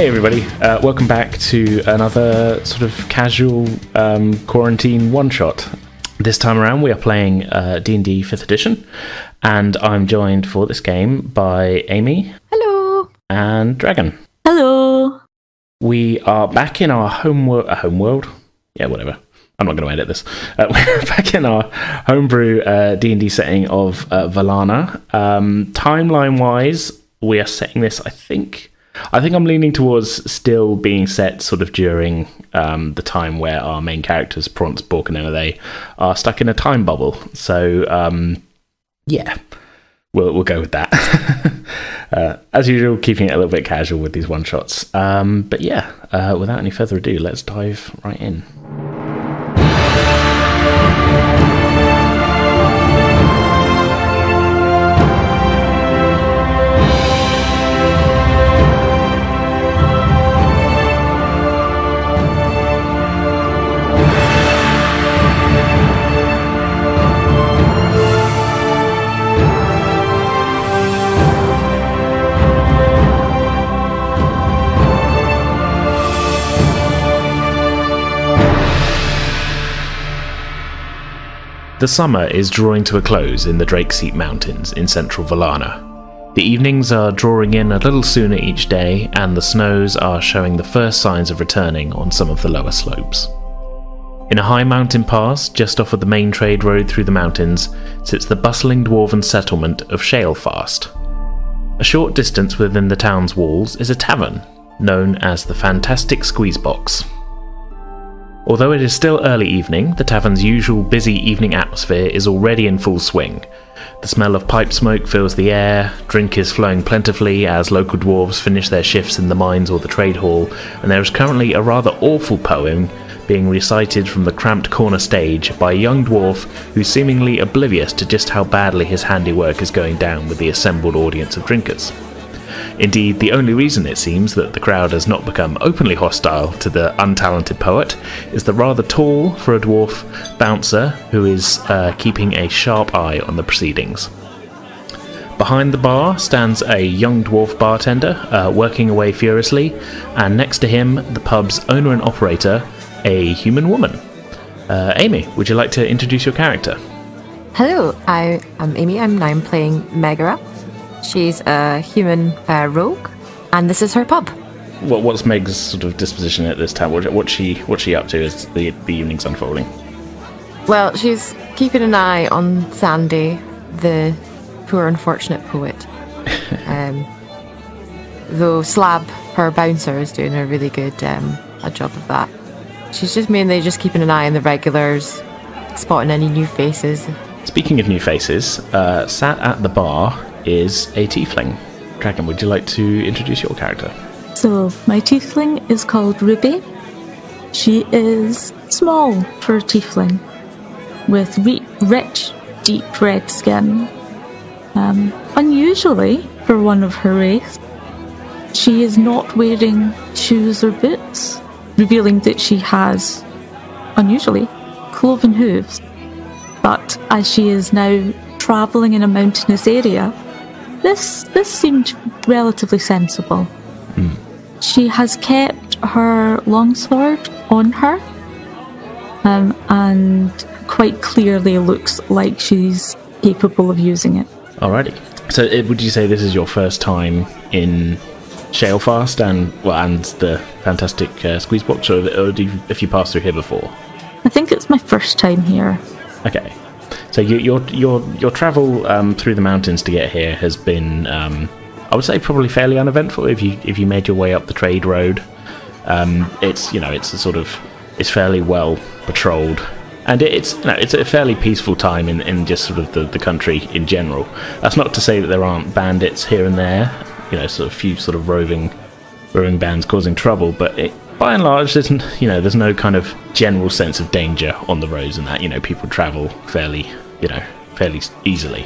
Hey everybody, welcome back to another sort of casual quarantine one-shot. This time around we are playing D&D 5th edition, and I'm joined for this game by Amy. Hello. And Dragon. Hello. We are back in our home world? Yeah, whatever. I'm not going to edit this. We're back in our homebrew D&D setting of Valana. Timeline-wise, we are setting this, I think I'm leaning towards still being set sort of during the time where our main characters, Prance, Bork, and Emma, are stuck in a time bubble. So, yeah, we'll go with that. As usual, keeping it a little bit casual with these one-shots. But yeah, without any further ado, let's dive right in. The summer is drawing to a close in the Drakeseat Mountains in central Valana. The evenings are drawing in a little sooner each day, and the snows are showing the first signs of returning on some of the lower slopes. In a high mountain pass, just off of the main trade road through the mountains, sits the bustling dwarven settlement of Shalefast. A short distance within the town's walls is a tavern, known as the Fantastic Squeezebox. Although it is still early evening, the tavern's usual busy evening atmosphere is already in full swing. The smell of pipe smoke fills the air, drink is flowing plentifully as local dwarves finish their shifts in the mines or the trade hall, and there is currently a rather awful poem being recited from the cramped corner stage by a young dwarf who's seemingly oblivious to just how badly his handiwork is going down with the assembled audience of drinkers. Indeed, the only reason it seems that the crowd has not become openly hostile to the untalented poet is the rather tall, for a dwarf, bouncer who is keeping a sharp eye on the proceedings. Behind the bar stands a young dwarf bartender, working away furiously, and next to him, the pub's owner and operator, a human woman. Amy, would you like to introduce your character? Hello, I'm Amy. I'm now playing Megara. She's a human rogue, and this is her pub. What's Meg's sort of disposition at this time? What's she up to as the evening's unfolding? Well, she's keeping an eye on Sandy, the poor unfortunate poet. Though Slab, her bouncer, is doing a really good a job of that. She's just mainly just keeping an eye on the regulars, spotting any new faces. Speaking of new faces, sat at the bar is a tiefling. Dragon, would you like to introduce your character? So, my tiefling is called Ruby. She is small for a tiefling, with rich, deep red skin. Unusually for one of her race, she is not wearing shoes or boots, revealing that she has, unusually, cloven hooves. But as she is now travelling in a mountainous area, this seemed relatively sensible. She has kept her longsword on her, and quite clearly looks like she's capable of using it. Alrighty. So would you say this is your first time in Shalefast and the Fantastic Squeezebox, or have you passed through here before? I think it's my first time here. Okay. So your travel through the mountains to get here has been, I would say, probably fairly uneventful. If you made your way up the trade road, it's fairly well patrolled, and it's a fairly peaceful time in just sort of the country in general. That's not to say that there aren't bandits here and there, sort of few sort of roving bands causing trouble, but by and large, there's no kind of general sense of danger on the roads, and that people travel fairly easily.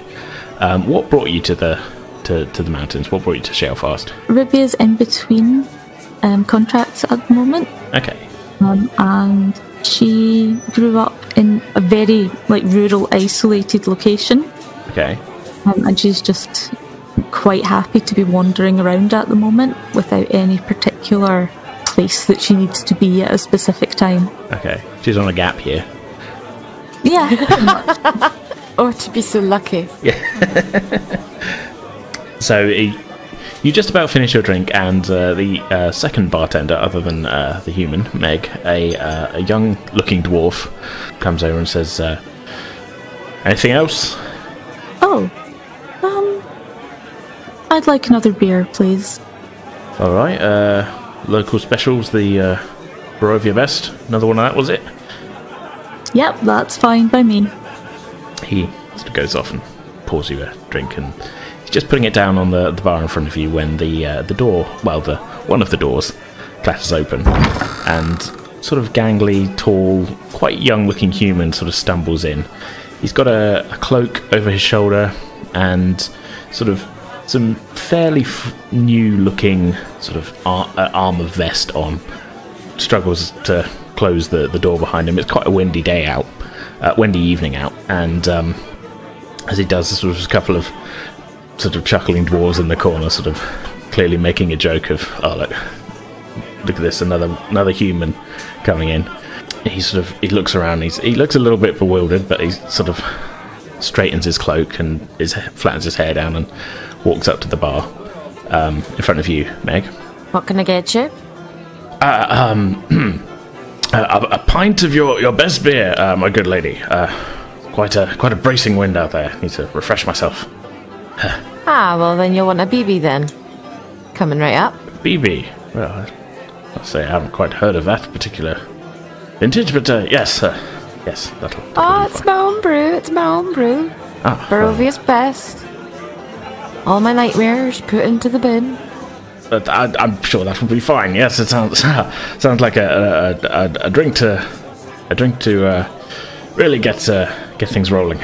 What brought you to the mountains? What brought you to Shalefast? Ruby is in between contracts at the moment. Okay. And she grew up in a very rural, isolated location. Okay. And she's just quite happy to be wandering around at the moment without any particular particular place that she needs to be at a specific time. Okay, she's on a gap here. Yeah. Oh, to be so lucky. Yeah. So you just about finish your drink, and the second bartender, other than the human, Meg, a young-looking dwarf, comes over and says, anything else? Oh, I'd like another beer, please. All right, local specials, the Barovia Best. Another one of that, was it? Yep, that's fine by me. He sort of goes off and pours you a drink, and he's just putting it down on the bar in front of you when the door, well, one of the doors clatters open, and sort of gangly, tall, quite young-looking human sort of stumbles in. He's got a cloak over his shoulder and sort of some fairly new-looking sort of armour vest on. Struggles to close the door behind him. It's quite a windy day out, windy evening out, and as he does, there's sort of a couple of sort of chuckling dwarves in the corner, sort of clearly making a joke of, oh look at this, another human coming in. He looks around. He looks a little bit bewildered, but he sort of straightens his cloak and flattens his hair down and walks up to the bar in front of you, Meg. What can I get you? A pint of your best beer, my good lady. Quite a bracing wind out there. Need to refresh myself. Well then you'll want a BB then. Coming right up. BB? Well, I'll say I haven't quite heard of that particular vintage, but yes, that'll Oh, it's my own brew. It's my own brew. Barovia's best. All my nightmares put into the bin. But I'm sure that will be fine. Yes, it sounds like a drink to really get things rolling.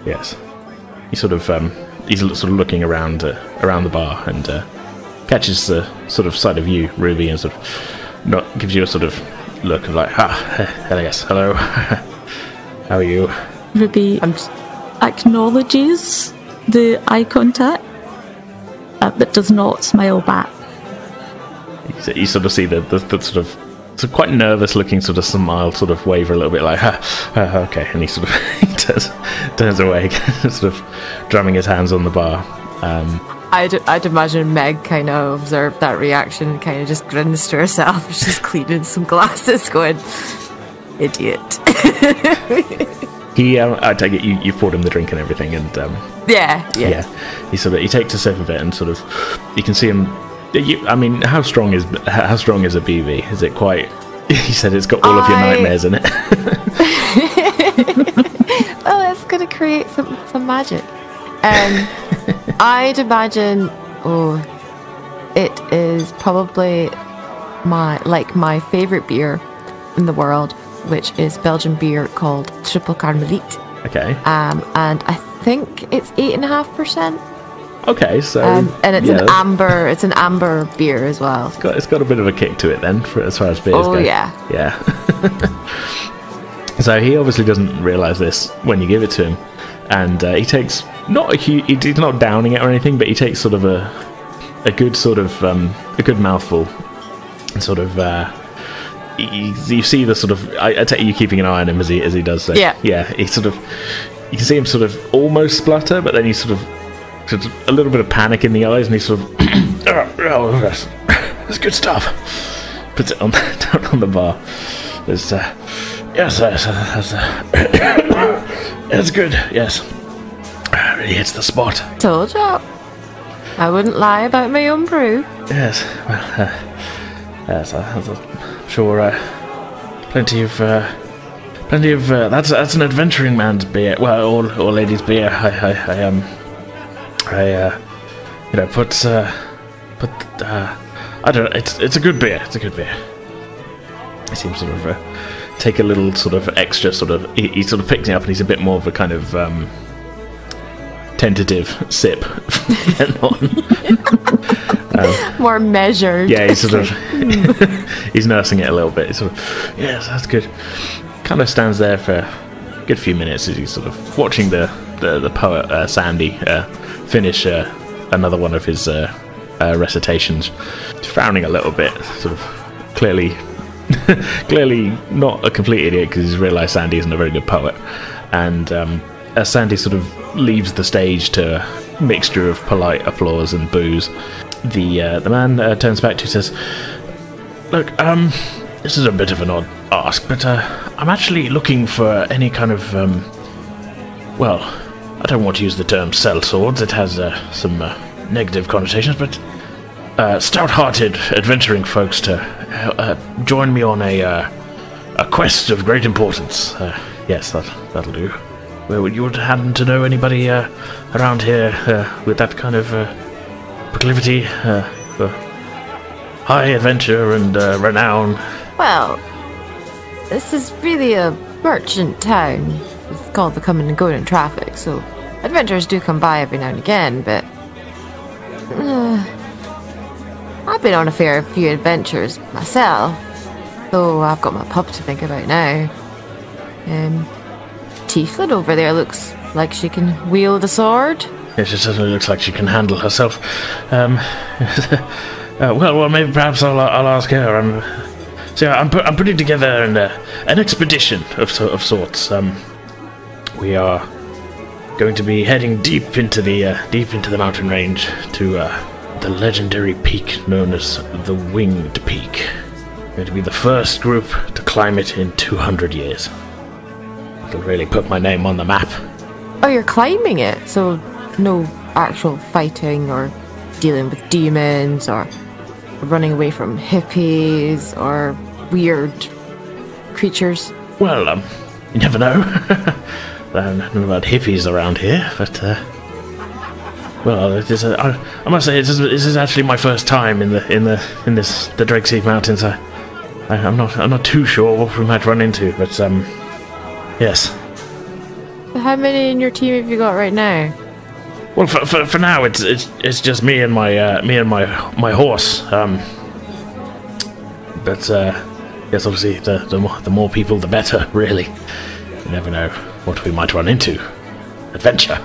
Yes. He's sort of looking around the bar and catches the sort of sight of you, Ruby, and sort of gives you a sort of look of like, yes, hello, how are you? Ruby acknowledges the eye contact, but does not smile back. You sort of see the sort of quite nervous looking sort of smile sort of waver a little bit like, okay, and he sort of turns away, sort of drumming his hands on the bar. I'd imagine Meg kind of observed that reaction and kind of just grins to herself. She's cleaning some glasses, going, idiot. I take it you've poured him the drink and everything, and yeah. He takes a sip of it, and sort of you can see him. I mean, how strong is a BV? Is it quite? He said it's got all of your nightmares in it. Well, it's going to create some magic. I'd imagine. It is probably my favorite beer in the world, which is Belgian beer called Triple Carmelite. Okay. And I think it's 8.5%. Okay, so and it's an amber. It's an amber beer as well. It's got a bit of a kick to it then, as far as beers go. Oh yeah. So he obviously doesn't realise this when you give it to him, and he takes he's not downing it or anything, but he takes sort of a good sort of a good mouthful, and sort of you see the sort of I take you keeping an eye on him as he does so. Yeah. He sort of, you can see him sort of almost splutter, but then he sort of a little bit of panic in the eyes, and he sort of that's good stuff. Puts it down on the bar. There's yes, that's good. Yes, really hits the spot. Told you, I wouldn't lie about my own brew. Yes, well, yes, I'm sure plenty of that's an adventuring man's beer. Well, or lady's beer. I don't know. It's a good beer. It's a good beer. He seems sort of take a little sort of extra sort of. He sort of picks it up, and he's a bit more of a kind of tentative sip. More measured. Yeah, he's sort of he's nursing it a little bit. He's sort of, yes, that's good. Kind of stands there for a good few minutes as he's sort of watching the poet Sandy finish another one of his recitations, frowning a little bit, sort of clearly not a complete idiot because he's realised Sandy isn't a very good poet. And as Sandy sort of leaves the stage to a mixture of polite applause and boos, the man turns back to you and says, "Look, this is a bit of an odd ask, but I'm actually looking for any kind of, well, I don't want to use the term sell swords, it has some negative connotations, but stout-hearted adventuring folks to join me on a quest of great importance. Yes, that'll do. Well, would you happen to know anybody around here with that kind of proclivity for high adventure and renown?" Well, this is really a merchant town. It's called the coming and going in traffic, so adventurers do come by every now and again, but I've been on a fair few adventures myself, though I've got my pub to think about now. Tieflin over there looks like she can wield a sword. Yes, she certainly looks like she can handle herself. Well, maybe perhaps I'll ask her. So I'm putting together an expedition of sorts. We are going to be heading deep into the mountain range to the legendary peak known as the Winged Peak. We're going to be the first group to climb it in 200 years. It'll really put my name on the map. Oh, you're climbing it, so no actual fighting or dealing with demons or running away from hippies or weird creatures. Well, you never know. I don't know about hippies around here, but well, I must say this is actually my first time in the Drakeseat Mountains. I'm not too sure what we might run into, but yes. So how many in your team have you got right now? Well, for now, it's just me and my horse. But yes, obviously, the more people, the better. Really, you never know what we might run into. Adventure.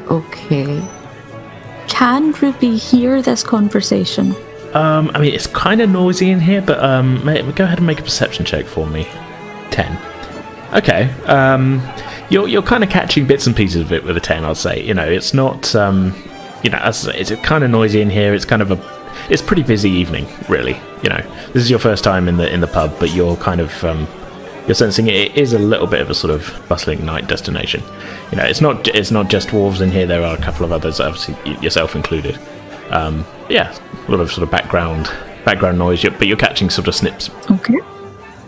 Okay. Can Ruby hear this conversation? I mean, it's kind of noisy in here, but go ahead and make a perception check for me. 10. Okay. You're kind of catching bits and pieces of it with a 10, I'd say. You know, it's not, as I say, it's kind of noisy in here. It's kind of it's pretty busy evening, really. You know, this is your first time in the pub, but you're kind of, you're sensing it is a little bit of a sort of bustling night destination. You know, it's not just dwarves in here. There are a couple of others, obviously yourself included. Yeah, a lot of sort of background noise, but you're catching sort of snips. Okay.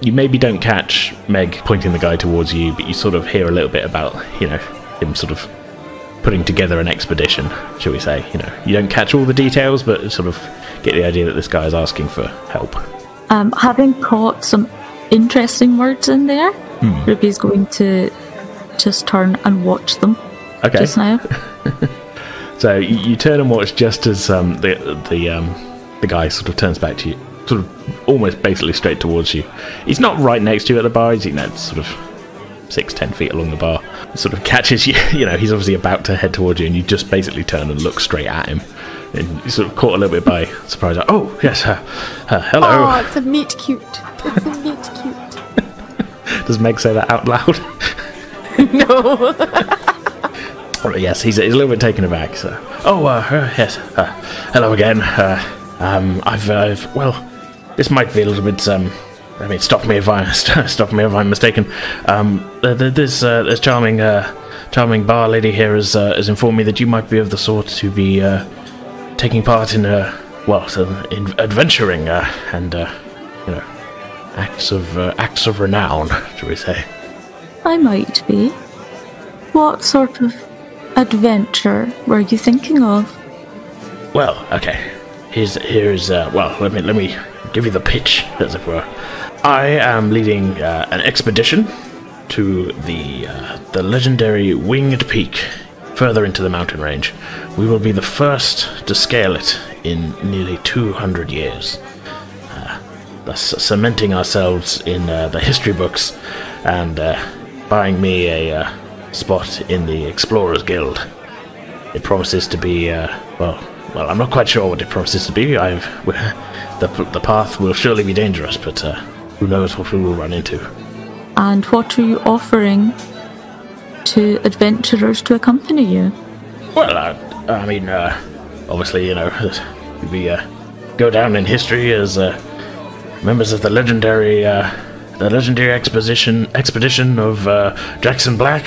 You maybe don't catch Meg pointing the guy towards you, but you sort of hear a little bit about, him sort of putting together an expedition, shall we say. You know, you don't catch all the details, but sort of get the idea that this guy is asking for help. Having caught some interesting words in there, Ruby's going to just turn and watch them. Okay. Just now. So you turn and watch just as the guy sort of turns back to you, sort of almost basically straight towards you. He's not right next to you at the bar. He's sort of 6-10 feet along the bar. Sort of catches you. You know, he's obviously about to head towards you, and you just basically turn and look straight at him. And you sort of caught a little bit by surprise. Like, oh yes, hello. Oh, it's a meet cute. It's a meet cute. Does Meg say that out loud? No. Oh, yes, he's a little bit taken aback. So, yes, hello again. I've well, this might be a little bit. I mean, stop me if I'm mistaken. This charming bar lady here has informed me that you might be of the sort to be taking part in in adventuring and acts of renown, shall we say? I might be. What sort of adventure were you thinking of? Well, okay. Here's let me give you the pitch, as it were. I am leading an expedition to the legendary Winged Peak, further into the mountain range. We will be the first to scale it in nearly 200 years, thus cementing ourselves in the history books and buying me a spot in the Explorers Guild. it promises to be, well, I'm not quite sure what it promises to be. The path will surely be dangerous, but who knows what we will run into. And what are you offering to adventurers to accompany you? Well, I mean, obviously, you know, we go down in history as members of the legendary expedition of Jackson Black.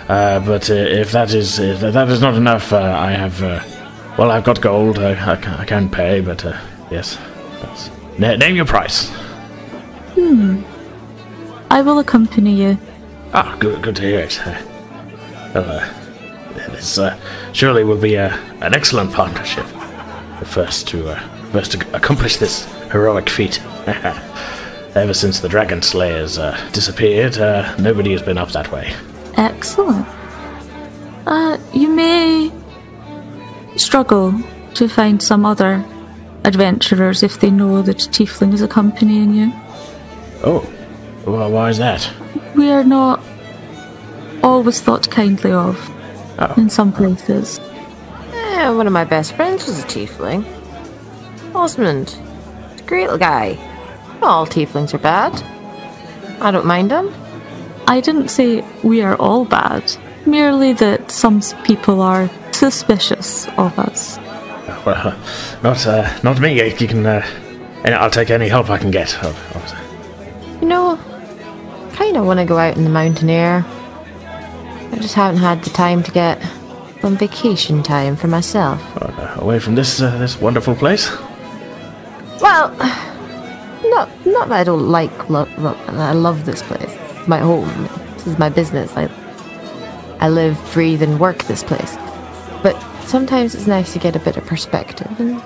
But if that is not enough, I've got gold. I can pay, but yes. Name your price. I will accompany you. Ah, good to hear it. This surely will be an excellent partnership. First to accomplish this heroic feat. Ever since the Dragon Slayers disappeared, nobody has been up that way. Excellent. You may struggle to find some other adventurers if they know that a tiefling is accompanying you. Oh, well, why is that? We are not always thought kindly of in some places. One of my best friends was a tiefling. Osmond. A great little guy. Not all tieflings are bad. I don't mind them. I didn't say we are all bad, merely that some people are suspicious of us. Well, not me. You can, and I'll take any help I can get. Obviously. You know, I kind of want to go out in the mountain air. I just haven't had the time to get some vacation time for myself. Away from this wonderful place? Well, not that I don't like. I love this place. It's my home. This is my business. I live, breathe, and work this place. But sometimes it's nice to get a bit of perspective. And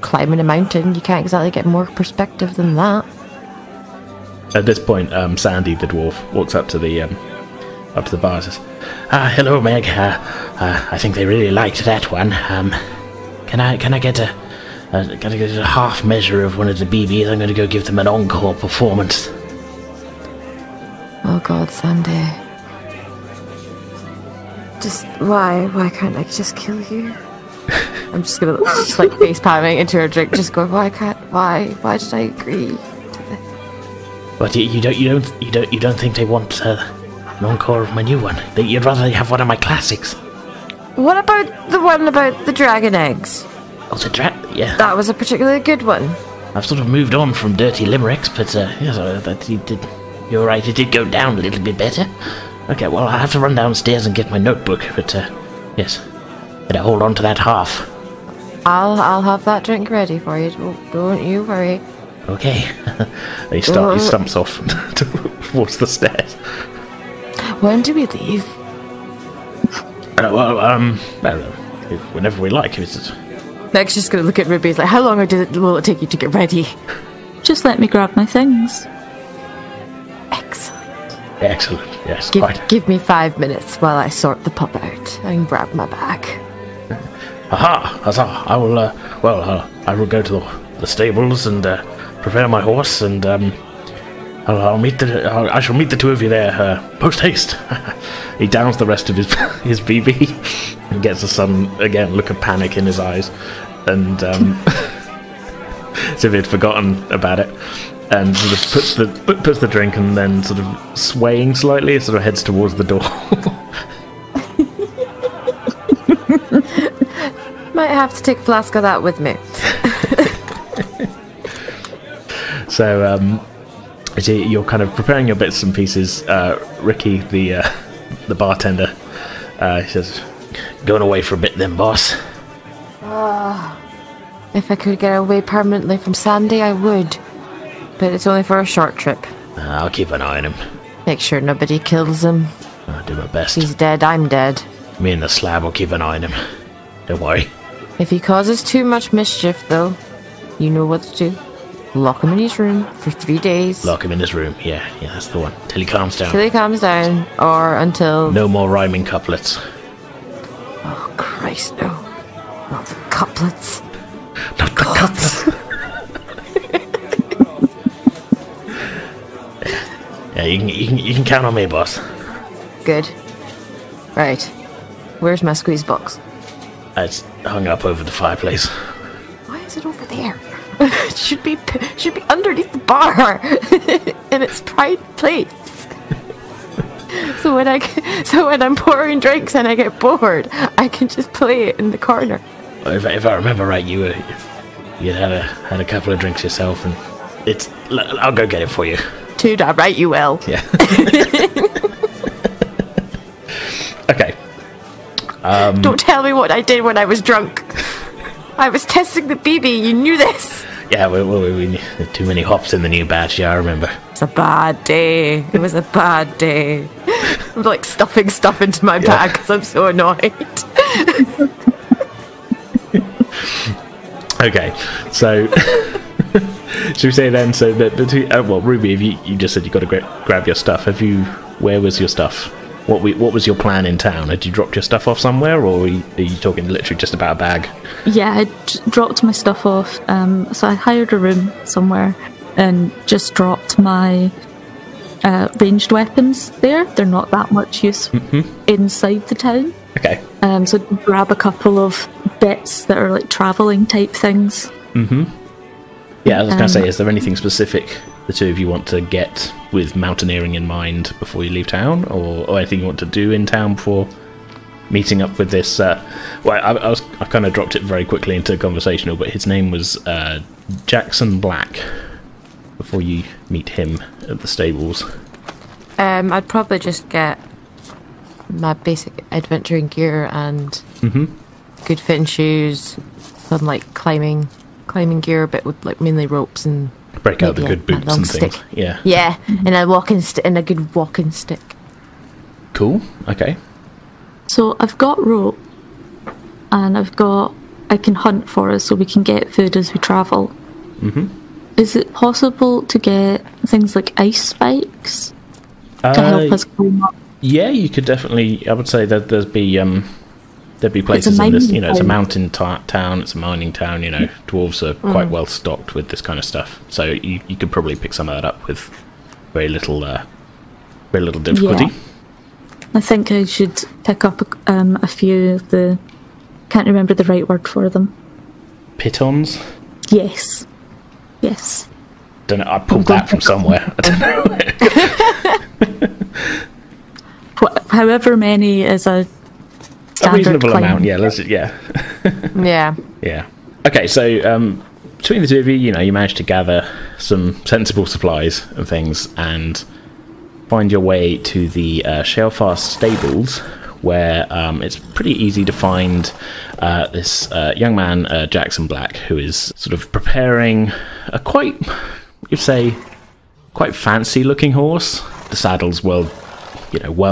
climbing a mountain, you can't exactly get more perspective than that. At this point, Sandy the dwarf walks up to the bar and says, "Hello, Meg. I think they really liked that one. Can I get a half measure of one of the BBs? I'm going to go give them an encore performance." Oh God, Sandy. Just why can't I just kill you? I'm just gonna like face palming into her drink, just going, why did I agree to this? But you don't think they want an encore of my new one? You'd rather have one of my classics. What about the one about the dragon eggs? Oh, yeah. That was a particularly good one. I've sort of moved on from dirty limericks, but you're right, it did go down a little bit better. Okay, well, I have to run downstairs and get my notebook, but yes, better hold on to that half. I'll have that drink ready for you. Don't you worry. Okay. He stumps off towards the stairs. When do we leave? Whenever we like. Meg's just gonna look at Ruby. He's like, how long will it take you to get ready? Just let me grab my things. Excellent. Yes, give me 5 minutes while I sort the pup out and grab my bag. Huzzah! I will. I will go to the stables and prepare my horse, and I shall meet the two of you there post haste. He downs the rest of his BB and gets the sun again. Look of panic in his eyes, and as if he'd forgotten about it. And sort of puts the drink, and then sort of swaying slightly, sort of heads towards the door. Might have to take a flask of that with me. So, you're kind of preparing your bits and pieces. Ricky, the bartender, he says, "Going away for a bit, then, boss." If I could get away permanently from Sandy, I would. But it's only for a short trip. I'll keep an eye on him. Make sure nobody kills him. I'll do my best. He's dead, I'm dead. Me and the slab will keep an eye on him. Don't worry. If he causes too much mischief, though, you know what to do. Lock him in his room for 3 days. Lock him in his room, yeah, that's the one. Till he calms down. Or until... No more rhyming couplets. Oh, Christ, no. Not the couplets. Not the couplets. Yeah, you can count on me, boss. Good. Right. Where's my squeeze box? It's hung up over the fireplace. Why is it over there? It should be underneath the bar in its pride place. So when I'm pouring drinks and I get bored, I can just play it in the corner. If I remember right, you had a couple of drinks yourself, and I'll go get it for you. Too damn right you will. Yeah. Okay. Don't tell me what I did when I was drunk. I was testing the BB. You knew this. Yeah, we too many hops in the new batch. Yeah, I remember. It's a bad day. It was a bad day. I'm like stuffing stuff into my bag because I'm so annoyed. Okay, so should we say then? So the two. Well, Ruby, if you just said you got to grab your stuff. Where was your stuff? What was your plan in town? Had you dropped your stuff off somewhere, or are you talking literally just about a bag? Yeah, I dropped my stuff off. So I hired a room somewhere and just dropped my ranged weapons there. They're not that much use inside the town. Okay. So grab a couple of bits that are like travelling type things. Yeah, I was going to say, is there anything specific the two of you want to get with mountaineering in mind before you leave town, or anything you want to do in town before meeting up with this? I kind of dropped it very quickly into conversational, but his name was Jackson Black. Before you meet him at the stables, I'd probably just get my basic adventuring gear and good fitting shoes, some like climbing gear, but with like mainly ropes and break out the good boots and things. Stick. Yeah, and a good walking stick. Cool. Okay. So I've got rope, and I can hunt for us, so we can get food as we travel. Is it possible to get things like ice spikes to help us climb up? Yeah, you could definitely. I would say that there'd be places in this. It's a mountain town. It's a mining town. Dwarves are quite well stocked with this kind of stuff. So you could probably pick some of that up with very little difficulty. Yeah. I think I should pick up a few of the. Can't remember the right word for them. Pitons. Yes. Don't know. I pulled that from somewhere. I don't know. However many is a reasonable climb. amount. Yeah. Yeah. Okay. So between the two of you, you managed to gather some sensible supplies and things, and find your way to the Shalefast stables, where it's pretty easy to find this young man, Jackson Black, who is sort of preparing a quite fancy-looking horse. The saddle's well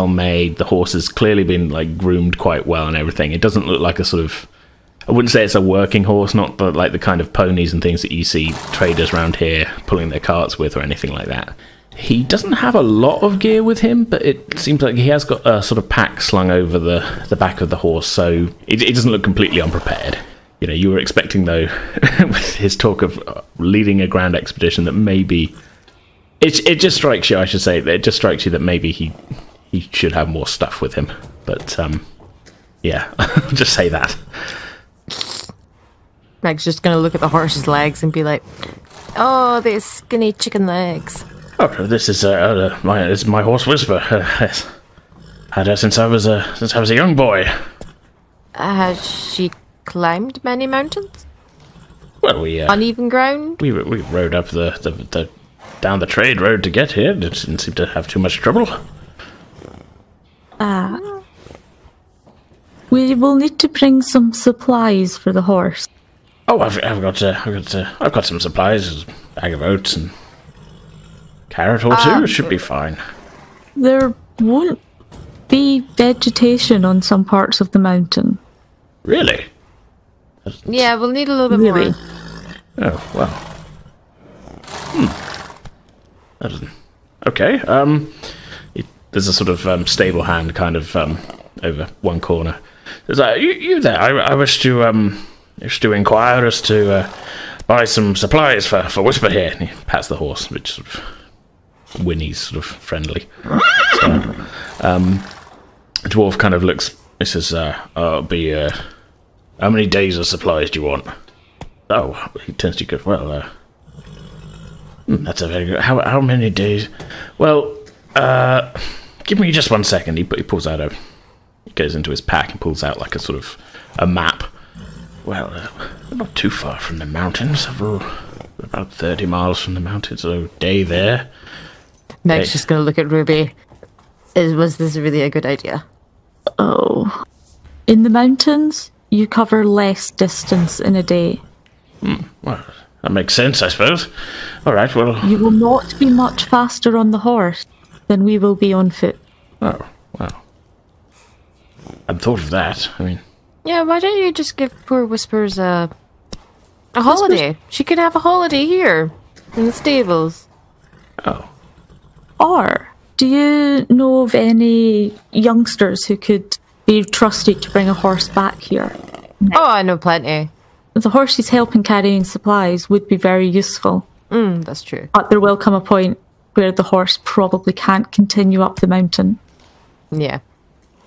made. The horse has clearly been like groomed quite well and everything. It doesn't look like a sort of. I wouldn't say it's a working horse, not like the kind of ponies and things that you see traders around here pulling their carts with or anything like that. He doesn't have a lot of gear with him, but it seems like he has got a sort of pack slung over the back of the horse, so it doesn't look completely unprepared. You were expecting, though, with his talk of leading a grand expedition, that maybe... It just strikes you, I should say, it just strikes you that maybe he should have more stuff with him. But, yeah, I'll just say that. Meg's just going to look at the horse's legs and be like, oh, these skinny chicken legs. Oh, this is my horse Whisper. Had her since I was a young boy. Has she climbed many mountains? Well, we uneven ground. We rode up the down the trade road to get here. Didn't seem to have too much trouble. We will need to bring some supplies for the horse. Oh, I've got some supplies, a bag of oats and carrot or two. It should be fine. There won't be vegetation on some parts of the mountain. Really? Yeah, we'll need a little bit more. Oh, well. That doesn't... Okay, there's a sort of stable hand kind of over one corner. There's you there? I wish to inquire as to buy some supplies for Whisper here. And he pats the horse, which sort of whinnies, sort of friendly. So, dwarf kind of looks This is, I'll be, how many days of supplies do you want? Oh, he turns to you, goes, well, that's a very good, how many days? Well, give me just 1 second. He pulls out he goes into his pack and pulls out like a sort of a map. Well, we're not too far from the mountains. We're about 30 miles from the mountains, so a day there. Meg's just going to look at Ruby. Was this really a good idea? Oh. In the mountains, you cover less distance in a day. Well, that makes sense, I suppose. All right, well... You will not be much faster on the horse than we will be on foot. Oh, well. I've thought of that. I mean... Yeah, why don't you just give poor Whispers a holiday? She could have a holiday here, in the stables. Oh. Or, do you know of any youngsters who could be trusted to bring a horse back here? Oh, I know plenty. The horse's help in carrying supplies would be very useful. That's true. But there will come a point where the horse probably can't continue up the mountain. Yeah.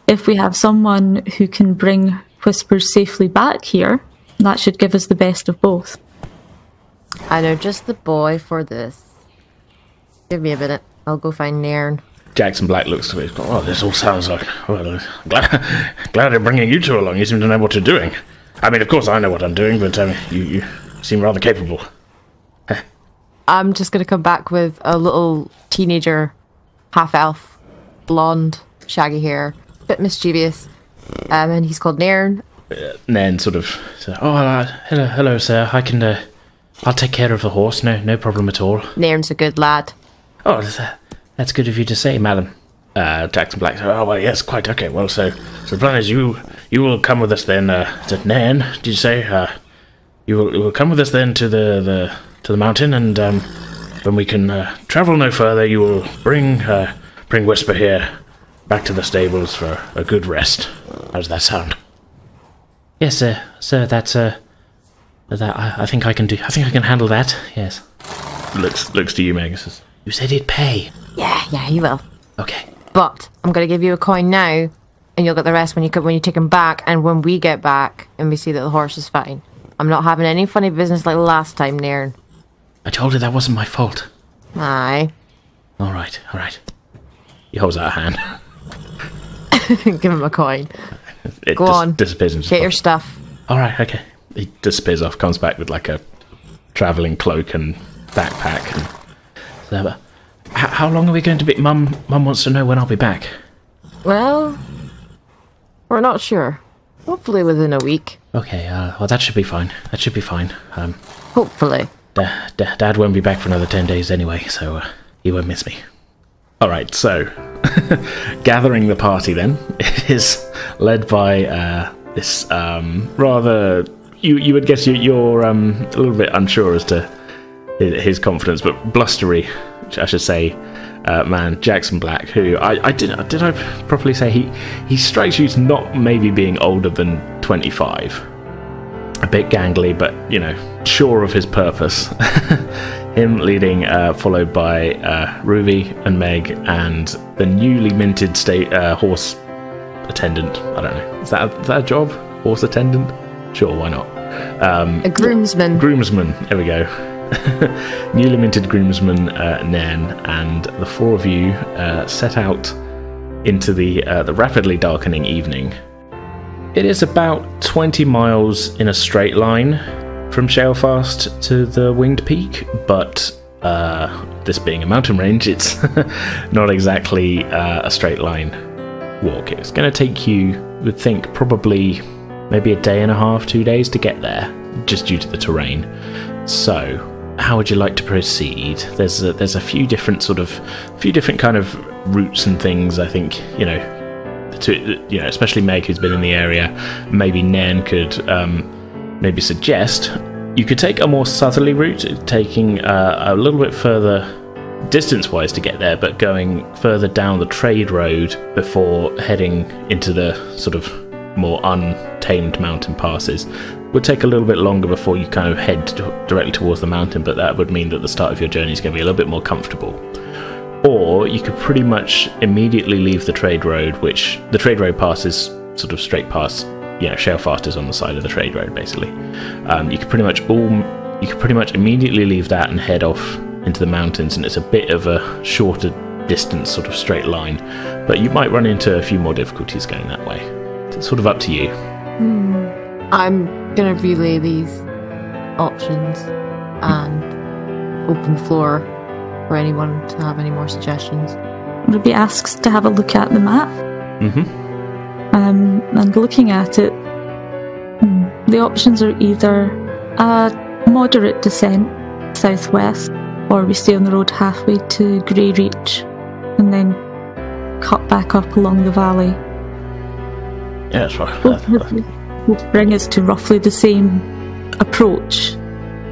If we have someone who can bring Whispers safely back here, that should give us the best of both. I know just the boy for this. Give me a minute. I'll go find Nairn. Jackson Black looks to it. Oh, this all sounds like... Well, glad they're bringing you two along. You seem to know what you're doing. I mean, of course I know what I'm doing, but you seem rather capable. I'm just going to come back with a little teenager, half-elf, blonde, shaggy hair, a bit mischievous, and he's called Nairn. Nairn sort of says, hello, sir. I'll take care of the horse. No problem at all. Nairn's a good lad. Oh, that's good of you to say, madam. Jackson Black said, oh, well, yes, quite okay. Well, so the plan is you will come with us then, to Nairn, did you say? You will come with us then to the mountain, and when we can travel no further, you will bring Whisper here back to the stables for a good rest. How does that sound? Yes, sir. That's that I think I can do. I think I can handle that. Yes. Looks to you, Meg. Says, you said he'd pay. Yeah, he will. Okay. But I'm going to give you a coin now, and you'll get the rest when you take him back, and when we get back and we see that the horse is fine. I'm not having any funny business like last time, Nairn. I told her that wasn't my fault. Aye. All right. He holds out a hand. Give him a coin. It Go on. Disappears into Get your stuff. All right, okay. He disappears off, comes back with like a travelling cloak and backpack. And so, how long are we going to be? Mum wants to know when I'll be back. Well, we're not sure. Hopefully within a week. Okay, well that should be fine. Hopefully. Dad won't be back for another 10 days anyway, so he won't miss me. Alright, so, gathering the party then, it is led by this rather, you would guess you're a little bit unsure as to his confidence, but blustery, I should say, man, Jackson Black, who, did I properly say, he strikes you as not maybe being older than 25. A bit gangly, but, sure of his purpose. Him leading, followed by Ruby and Meg and the newly minted horse attendant. I don't know. Is that a job? Horse attendant? Sure, why not? A groomsman. Groomsman, there we go. Newly minted groomsman Nairn, and the four of you set out into the rapidly darkening evening. It is about 20 miles in a straight line from Shalefast to the Winged Peak, but this being a mountain range, it's not exactly a straight line walk. It's going to take you, would think, probably maybe a day and a half, 2 days to get there, just due to the terrain. So, how would you like to proceed? There's a few different kind of routes and things. I think especially Meg, who's been in the area. Maybe Nairn could maybe suggest you could take a more southerly route, taking a little bit further distance-wise to get there, but going further down the trade road before heading into the sort of more untamed mountain passes. Would take a little bit longer before you kind of head directly towards the mountain, but that would mean that the start of your journey is going to be a little bit more comfortable. Or you could pretty much immediately leave the trade road, which the trade road passes sort of straight past, Shalefast is on the side of the trade road, basically. You could pretty much immediately leave that and head off into the mountains, and it's a bit of a shorter distance, sort of straight line, but you might run into a few more difficulties going that way. It's sort of up to you. I'm gonna relay these options and open the floor for anyone to have any more suggestions. Ruby asks to have a look at the map. And looking at it, the options are either a moderate descent southwest, or we stay on the road halfway to Grey Reach and then cut back up along the valley. Yeah, that's right. Will bring us to roughly the same approach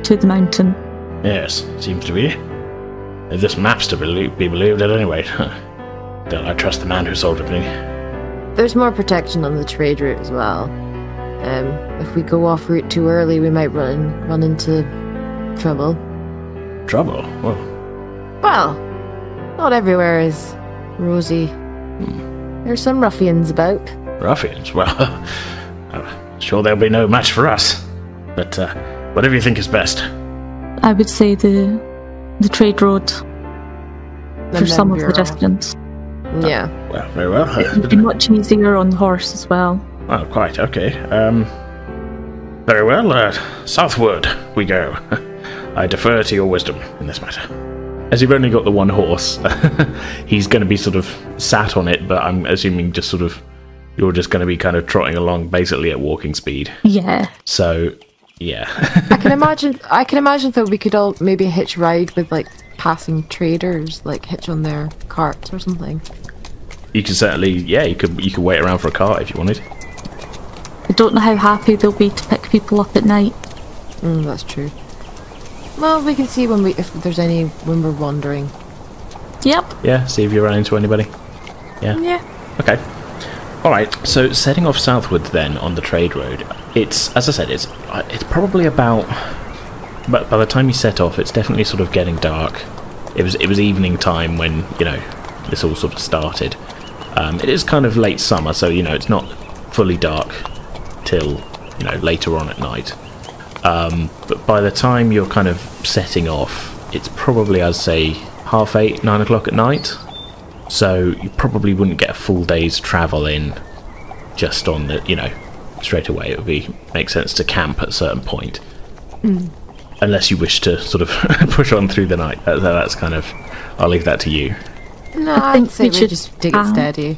to the mountain. Yes, seems to be. If this map's to be believed at any rate, don't I trust the man who sold it to me? There's more protection on the trade route as well. If we go off route too early, we might run into trouble. Trouble? Well, not everywhere is rosy. There's some ruffians about. Ruffians? Well, I'm sure there'll be no match for us. But whatever you think is best. I would say the trade road for some of the distance. Yeah. Well, very well. It would be much easier on the horse as well. Oh, quite, okay. Very well, southward we go. I defer to your wisdom in this matter. As you've only got the one horse, he's going to be sort of sat on it, but I'm assuming just sort of, you're just going to be kind of trotting along basically at walking speed. Yeah. So, yeah. I can imagine though we could all maybe hitch ride with like passing traders, like hitch on their carts or something. You can certainly, you could wait around for a cart if you wanted. I don't know how happy they'll be to pick people up at night. That's true. Well, we can see if there's any when we're wandering. Yep. Yeah, see if you run into anybody. Yeah. Yeah. Okay. Alright, so setting off southwards then on the trade road, it's, as I said, it's probably about, but by the time you set off, it's definitely sort of getting dark. It was evening time when, this all sort of started. It is kind of late summer, so, it's not fully dark till, later on at night. But by the time you're kind of setting off, it's probably, I'd say, 8:30, 9 o'clock at night. So you probably wouldn't get a full day's travel in just on the, straight away. It would make sense to camp at a certain point. Unless you wish to sort of push on through the night. That's kind of, I'll leave that to you. No, I think I'd say we we should just take it steady.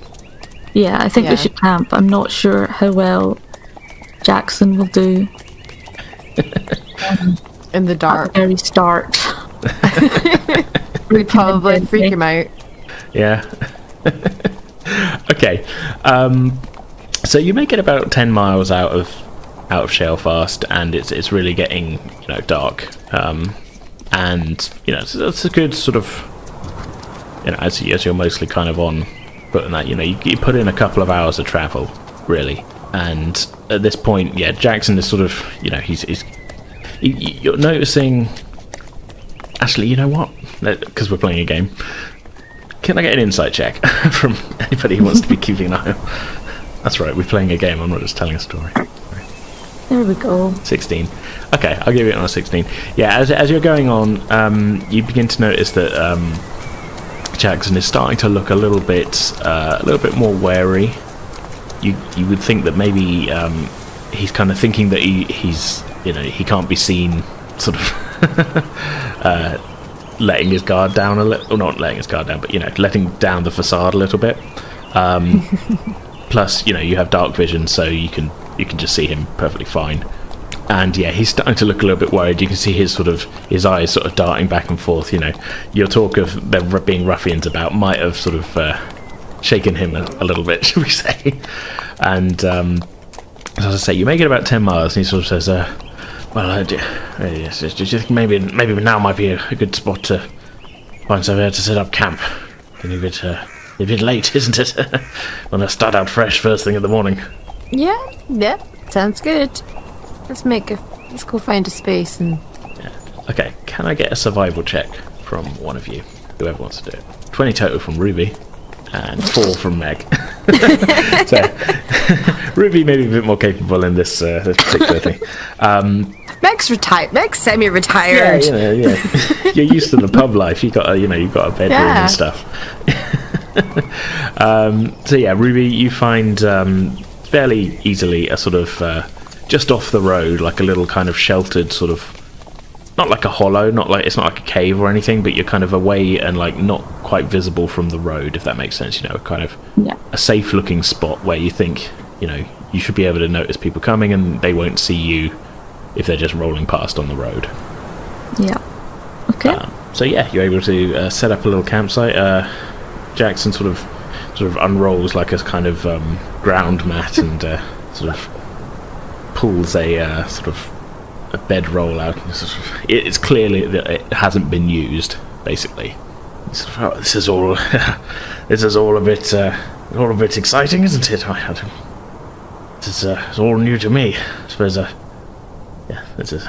Yeah, I think we should camp. I'm not sure how well Jackson will do in the dark. At the very start. We'd probably freak him out. Yeah. Okay. So you make it about 10 miles out of Shalefast, and it's really getting dark. And it's a good sort of as you're mostly kind of on foot and that you put in a couple of hours of travel really, and at this point Jackson is sort of you're noticing. Actually, you know what? Because we're playing a game. Can I get an insight check from anybody who wants to be keeping an eye on? That's right, we're playing a game, I'm not just telling a story. There we go. 16. Okay, I'll give it on a 16. Yeah, as you're going on, you begin to notice that Jackson is starting to look a little bit more wary. You would think that maybe he's kind of thinking that he's he can't be seen sort of letting his guard down a little, or not letting his guard down, but letting down the facade a little bit. Plus, you have dark vision, so you can just see him perfectly fine. And he's starting to look a little bit worried. You can see his eyes sort of darting back and forth. Your talk of there being ruffians about might have sort of shaken him a little bit, should we say? And as I say, you make it about 10 miles, and he sort of says, "Well, do you think maybe now might be a good spot to find somewhere to set up camp? A bit late, isn't it? When I start out fresh first thing in the morning." Yeah, sounds good. Let's go find a space and. Yeah. Okay, can I get a survival check from one of you, whoever wants to do it? 20 total from Ruby, and 4 from Meg. So, Ruby may be a bit more capable in this particular thing. Meg's retired. Meg's semi-retired. Yeah. You're used to the pub life. You got a bedroom and stuff. So yeah, Ruby, you find fairly easily a sort of just off the road, like a little kind of sheltered sort of, not like a hollow, it's not like a cave or anything, but you're kind of away and like not quite visible from the road, if that makes sense. Kind of a safe looking spot where you think you should be able to notice people coming and they won't see you if they're just rolling past on the road. Yeah. Okay. So yeah, you're able to set up a little campsite. Jackson sort of unrolls like a kind of ground mat and sort of pulls a sort of a bedroll out. It's clearly that it hasn't been used. Basically, this is all a bit exciting, isn't it? It's all new to me. I suppose.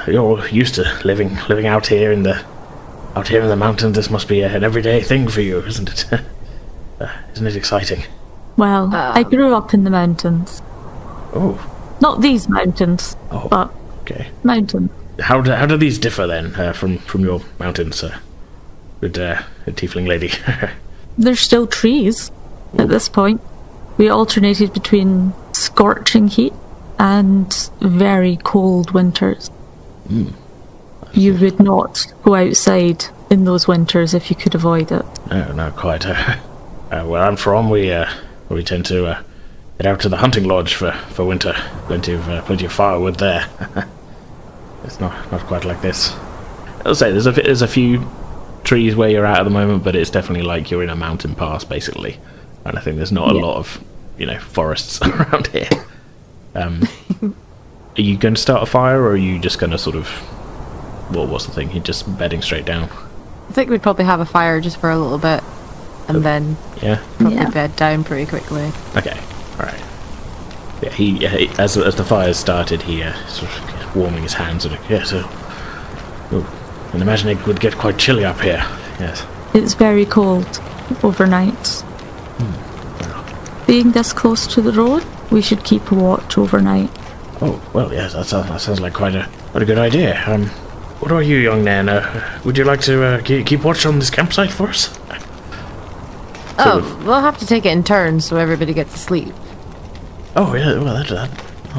You're all used to living out here in the mountains. This must be an everyday thing for you, isn't it? Isn't it exciting? Well, I grew up in the mountains. Oh. Not these mountains, but okay. Mountains. How do these differ then from your mountains, with Tiefling Lady? There's still trees at this point. We alternated between scorching heat and very cold winters. You would not go outside in those winters if you could avoid it. No, not quite. Where I'm from, we tend to head out to the hunting lodge for winter. Plenty of firewood there. It's not quite like this. I'll say there's a few trees where you're at the moment, but it's definitely like you're in a mountain pass basically, and I think there's not a lot of forests around here. Are you going to start a fire, or are you just going to sort of what's the thing? You're just bedding straight down? I think we'd probably have a fire just for a little bit, and then probably bed down pretty quickly. Okay, all right. Yeah, he as the fire started, he sort of warming his hands and I imagine it would get quite chilly up here. Yes, it's very cold overnight. Being this close to the road, we should keep a watch overnight. Oh well, yes, that sounds like quite a good idea. What are you, young man? Would you like to keep watch on this campsite for us? We'll have to take it in turns so everybody gets to sleep. Oh yeah, well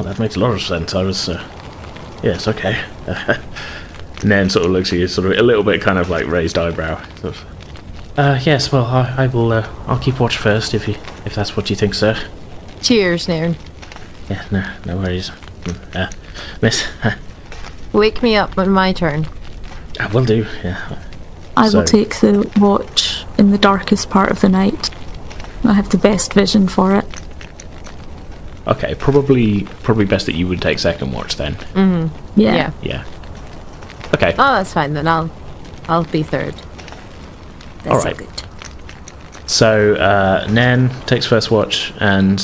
that makes a lot of sense. I was yes, okay. Nan sort of looks at you, sort of a little bit kind of like raised eyebrow. Sort of, yes, well I will. I'll keep watch first if that's what you think, sir. Cheers, Nairn. Yeah, no worries. Miss. Wake me up on my turn. I will do. Yeah. I will take the watch in the darkest part of the night. I have the best vision for it. Okay, probably best that you would take second watch then. Mm-hmm. Yeah. Okay. Oh, that's fine then. I'll be third. That's all right. good. So Nan takes first watch, and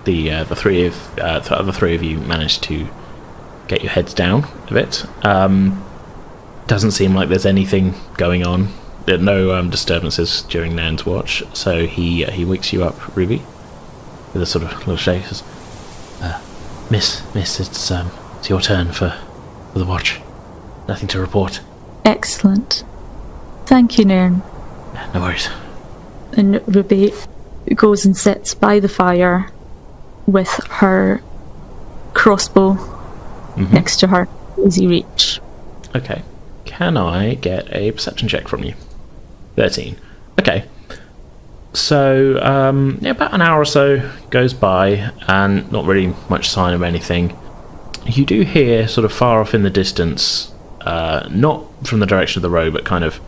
the other three of you manage to get your heads down a bit. Doesn't seem like there's anything going on. There are no disturbances during Nan's watch, so he wakes you up, Ruby, with a sort of little shake. Says, Miss, it's your turn for the watch. Nothing to report. Excellent. Thank you, Nairn. No worries. And Ruby goes and sits by the fire with her crossbow next to her, easy reach. Okay. Can I get a perception check from you? 13. Okay. So, about an hour or so goes by, and not really much sign of anything. You do hear, sort of far off in the distance, not from the direction of the road, but kind of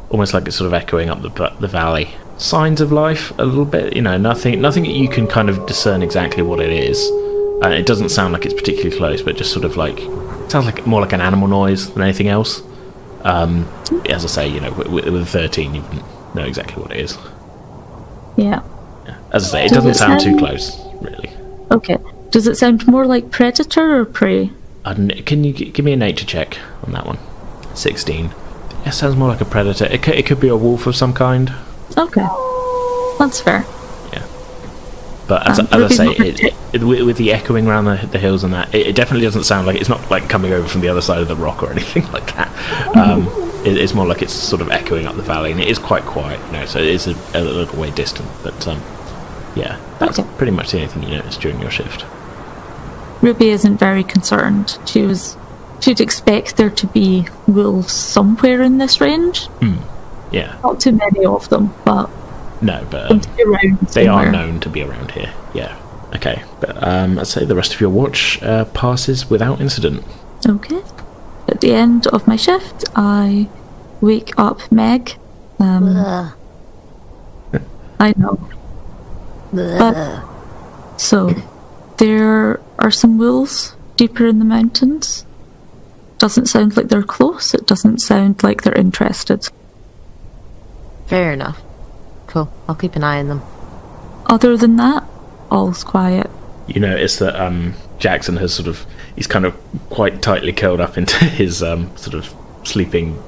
almost like it's sort of echoing up the valley. Signs of life, a little bit, nothing that you can kind of discern exactly what it is. It doesn't sound like it's particularly close, but just sort of like, sounds like more like an animal noise than anything else. As I say, with 13, you wouldn't know exactly what it is. Yeah. As I say, it doesn't sound too close, really. Okay. Does it sound more like predator or prey? Can you give me a nature check on that one? 16. Yeah, sounds more like a predator. It could be a wolf of some kind. Okay. That's fair. Yeah. But as I say, with the echoing around the hills and that, it definitely doesn't sound like it's not like coming over from the other side of the rock or anything like that. It's more like it's sort of echoing up the valley, and it is quite quiet, so it is a little way distant. But yeah, that's pretty much the only thing you notice during your shift. Ruby isn't very concerned. She'd expect there to be wolves somewhere in this range. Yeah. Not too many of them, but no, but they are known to be around here. Yeah. Okay, but I'd say the rest of your watch passes without incident. Okay. At the end of my shift, I wake up Meg. I know. But, so, there are some wolves deeper in the mountains. Doesn't sound like they're close. It doesn't sound like they're interested. Fair enough. Cool. I'll keep an eye on them. Other than that, all's quiet. You notice that Jackson has he's kind of quite tightly curled up into his sort of sleeping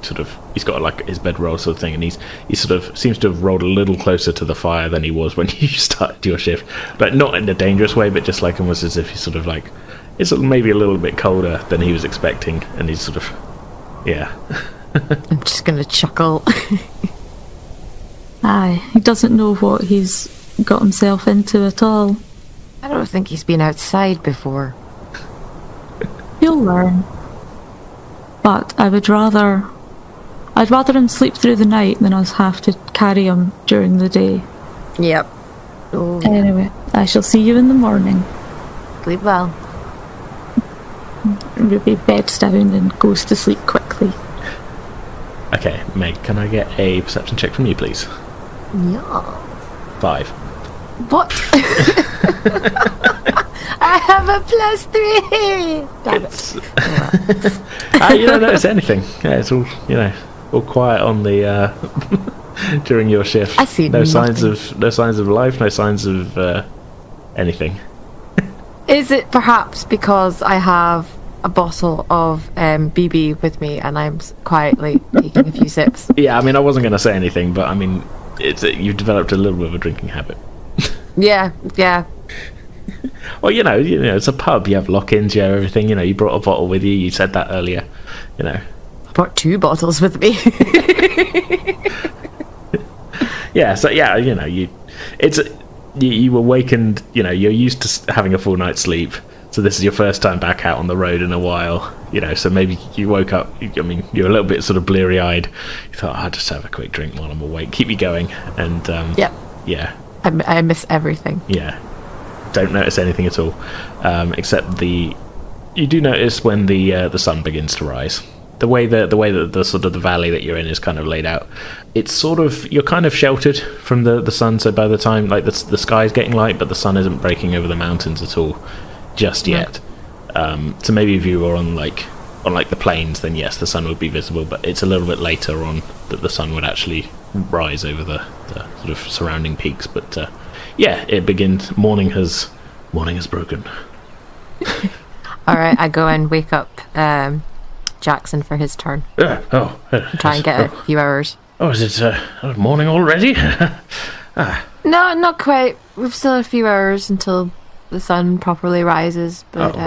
he's got like his bedroll sort of thing, and he sort of seems to have rolled a little closer to the fire than he was when you started your shift, but not in a dangerous way, but just like almost as if he's sort of like it's maybe a little bit colder than he was expecting, and he's sort of I'm just gonna chuckle. Aye, he doesn't know what he's got himself into at all. I don't think he's been outside before. He'll learn. But I'd rather him sleep through the night than us have to carry him during the day. Yep. Oh. Anyway, I shall see you in the morning. Sleep well. Ruby beds down and goes to sleep quickly. Okay, Meg, can I get a perception check from you, please? Yeah. 5. What? I have a +3. Damn it. You don't notice anything. Yeah, it's all all quiet on the during your shift. I see no signs nothing. of life, no signs of anything. Is it perhaps because I have a bottle of BB with me and I'm quietly taking a few sips? Yeah, I mean, I wasn't going to say anything, but I mean, you've developed a little bit of a drinking habit. Yeah. Well, it's a pub. You have lock-ins, you have everything. You brought a bottle with you. You said that earlier. I brought 2 bottles with me. Yeah. So yeah, you awakened. You're used to having a full night's sleep. So this is your first time back out on the road in a while. So maybe you woke up. I mean, you're a little bit sort of bleary-eyed. You thought, I'll just have a quick drink while I'm awake. Keep me going. And yeah. I miss everything. Yeah. Don't notice anything at all, except you do notice when the sun begins to rise. The way that the sort of the valley that you're in is kind of laid out, it's sort of, you're kind of sheltered from the sun. So by the time the sky's getting light, but the sun isn't breaking over the mountains at all just yet. So maybe if you were on the plains, then yes, the sun would be visible. But it's a little bit later on that the sun would actually rise over the sort of surrounding peaks. But yeah, it begins. Morning has broken. All right, I go and wake up Jackson for his turn. Try and get a few hours. Oh, is it morning already? No, not quite. We've still a few hours until the sun properly rises, but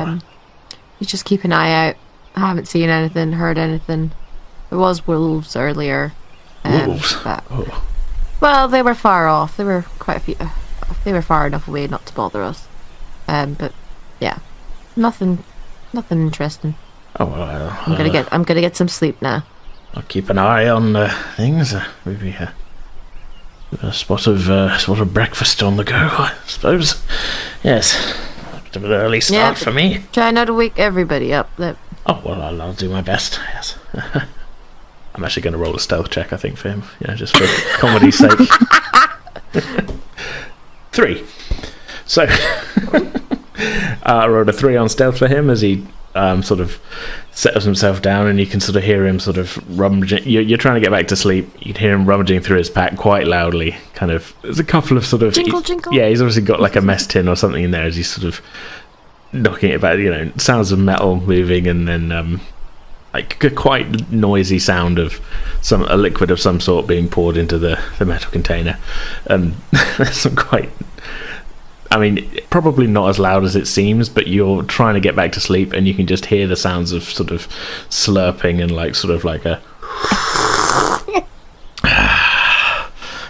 you just keep an eye out. I haven't seen anything, heard anything. There was wolves earlier. Wolves? Well, they were far off. They were quite a few. They were far enough away not to bother us. But yeah, nothing interesting. Oh well. I'm gonna get some sleep now. I'll keep an eye on things. Maybe a spot of breakfast on the go, I suppose. Yes, a bit of an early start for me. Try not to wake everybody up. Oh well, I'll do my best. Yes. I'm actually going to roll a stealth check, I think, for him. Just for comedy's sake. 3. So I rolled a 3 on stealth for him as he sort of settles himself down, and you can sort of hear him sort of rummaging. You're trying to get back to sleep. You can hear him rummaging through his pack quite loudly. Kind of, there's a couple of sort of jingle. Yeah, he's obviously got like a mess tin or something in there as he's sort of knocking it back. Sounds of metal moving, and then like a quite noisy sound of a liquid of some sort being poured into the metal container, and there's some quite I mean, probably not as loud as it seems, but you're trying to get back to sleep, and you can just hear the sounds of sort of slurping and like sort of like a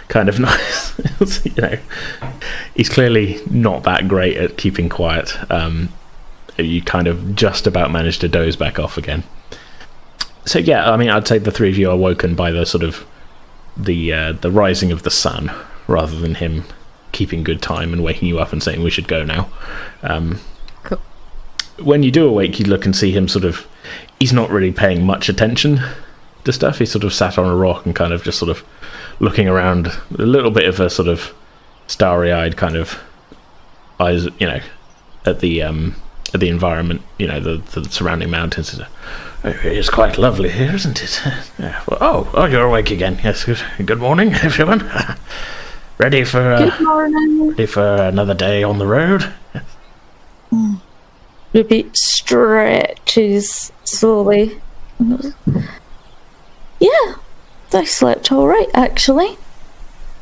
kind of noise. You know, he's clearly not that great at keeping quiet. You kind of just about managed to doze back off again. So yeah, I mean, I'd say the three of you are woken by the sort of the rising of the sun, rather than him keeping good time and waking you up and saying we should go now. Cool. When you do awake, you look and see him sort of, he's not really paying much attention to stuff. He's sort of sat on a rock and kind of just sort of looking around, a little bit of a sort of starry-eyed kind of eyes, you know, at the environment, you know, the surrounding mountains. It's quite lovely here, isn't it? Yeah. Well, oh, you're awake again. Yes, good morning, everyone. Ready for another day on the road? Ruby stretches slowly. Yeah, I slept all right, actually.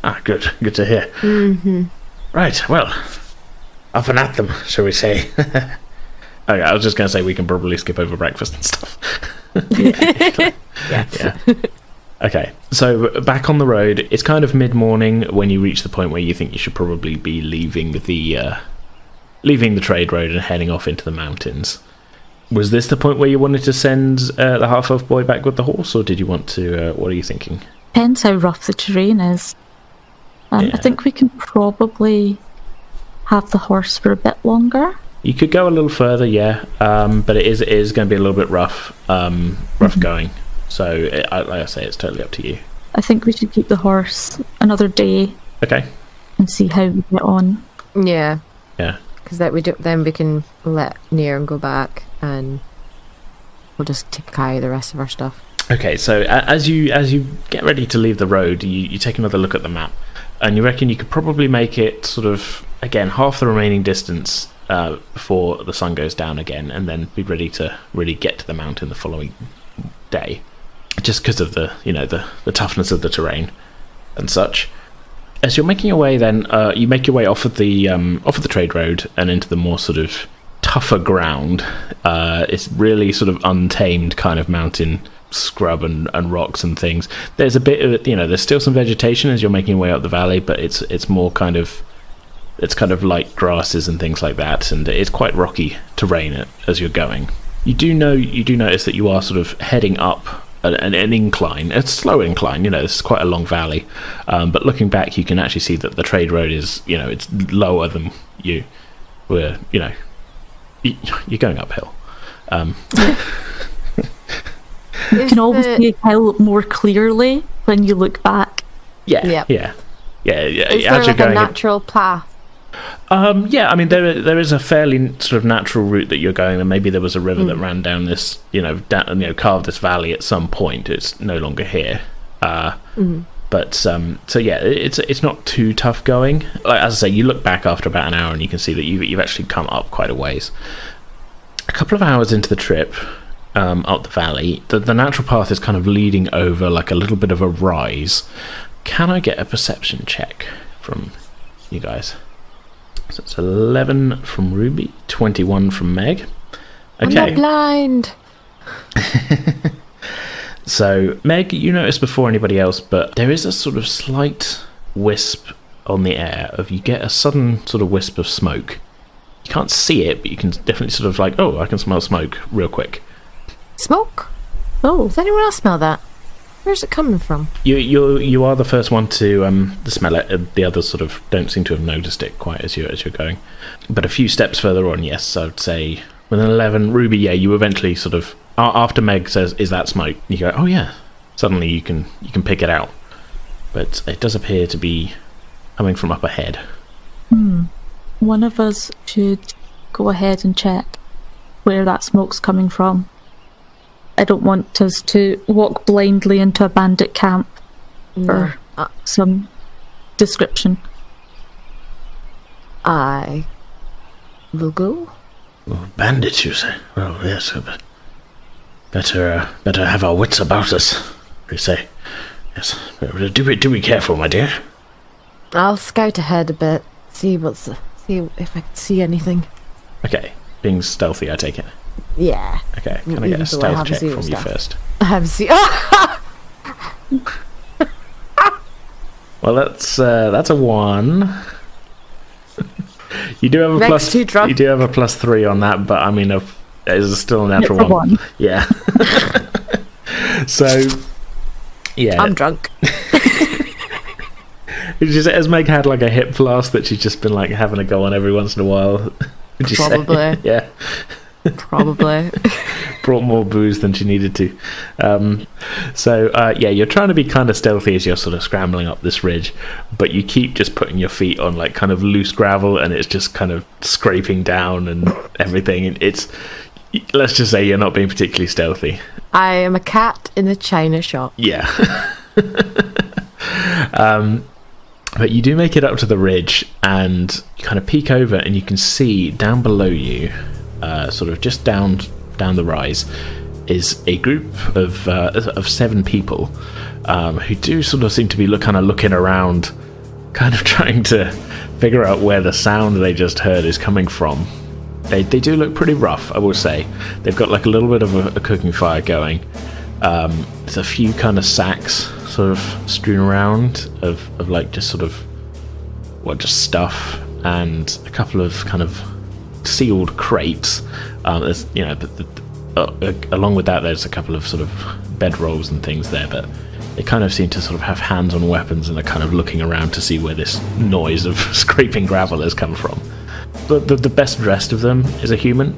Ah, good to hear. Mm-hmm. Right, well, up and at them, shall we say? Okay, I was just going to say we can probably skip over breakfast and stuff. Yeah. Okay, so back on the road, it's kind of mid-morning when you reach the point where you think you should probably be leaving the trade road and heading off into the mountains. Was this the point where you wanted to send the half-elf boy back with the horse, or did you want to, what are you thinking? Depends how rough the terrain is. Yeah. I think we can probably have the horse for a bit longer. You could go a little further, yeah, but it is going to be a little bit rough going. So, like I say, it's totally up to you. I think we should keep the horse another day. Okay. And see how we get on. Yeah. Yeah. Because then we can let Near and go back, and we'll just carry the rest of our stuff. Okay, so as you get ready to leave the road, you take another look at the map, and you reckon you could probably make it sort of, again, half the remaining distance before the sun goes down again, and then be ready to really get to the mountain the following day, just because of the toughness of the terrain and such. As you're making your way, then you make your way off of the trade road and into the more sort of tougher ground. It's really sort of untamed kind of mountain scrub and rocks and things. There's a bit of there's still some vegetation as you're making your way up the valley, but it's more kind of light grasses and things like that, and it's quite rocky terrain as you're going. You do notice that you are sort of heading up an incline. It's a slow incline, this is quite a long valley, but looking back you can actually see that the trade road is it's lower than you were. You're going uphill. You can always see a hill more clearly when you look back. Yeah. Is there like a natural path? Yeah, I mean there is a fairly sort of natural route that you're going, and maybe there was a river that ran down this, carved this valley at some point. It's no longer here. But so yeah, it's not too tough going. Like, as I say, you look back after about an hour and you can see that you've actually come up quite a ways. A couple of hours into the trip up the valley, the natural path is kind of leading over like a little bit of a rise. Can I get a perception check from you guys? So it's 11 from Ruby, 21 from Meg. Okay. I'm not blind. So, Meg, you noticed before anybody else, but there is a sort of slight wisp on the air you get a sudden sort of wisp of smoke. You can't see it, but you can definitely sort of like, I can smell smoke real quick. Smoke? Oh, does anyone else smell that? Where's it coming from? You are the first one to smell it. The others sort of don't seem to have noticed it quite as you're going. But a few steps further on, yes, I would say with an 11, Ruby, yeah, you eventually sort of, after Meg says, "Is that smoke?" you go, "Oh yeah." Suddenly you can pick it out, but it does appear to be coming from up ahead. One of us should go ahead and check where that smoke's coming from. I don't want us to walk blindly into a bandit camp or some description. I will go. Well, bandits, you say? Well, yes, but better have our wits about us, you say. Yes, do be careful, my dear. I'll scout ahead a bit, see See if I can see anything. Okay, being stealthy, I take it. Yeah. Okay, can I get a stealth check from you first? I have seen. Well, that's a 1. You do have a Next to drunk. You do have a +3 on that, but I mean, it's still a natural It's a 1. 1. Yeah. So, yeah. I'm drunk. Has Meg had like a hip flask that she's just been like having a go on every once in a while? Would you Probably. say? Yeah. Probably. Brought more booze than she needed to. Yeah, you're trying to be kind of stealthy as you're sort of scrambling up this ridge, but you keep just putting your feet on like kind of loose gravel, and it's just kind of scraping down and everything. And let's just say you're not being particularly stealthy. I am a cat in a china shop. Yeah. But you do make it up to the ridge, and you kind of peek over, and you can see down below you, sort of just down the rise, is a group of 7 people who do sort of seem to be looking around, kind of trying to figure out where the sound they just heard is coming from. They do look pretty rough, I will say. They've got like a little bit of a cooking fire going. There's a few kind of sacks sort of strewn around of like just sort of just stuff, and a couple of kind of sealed crates. There's along with that there's a couple of sort of bedrolls and things there, but they kind of seem to sort of have hands on weapons and are kind of looking around to see where this noise of scraping gravel has come from. The best dressed of them is a human.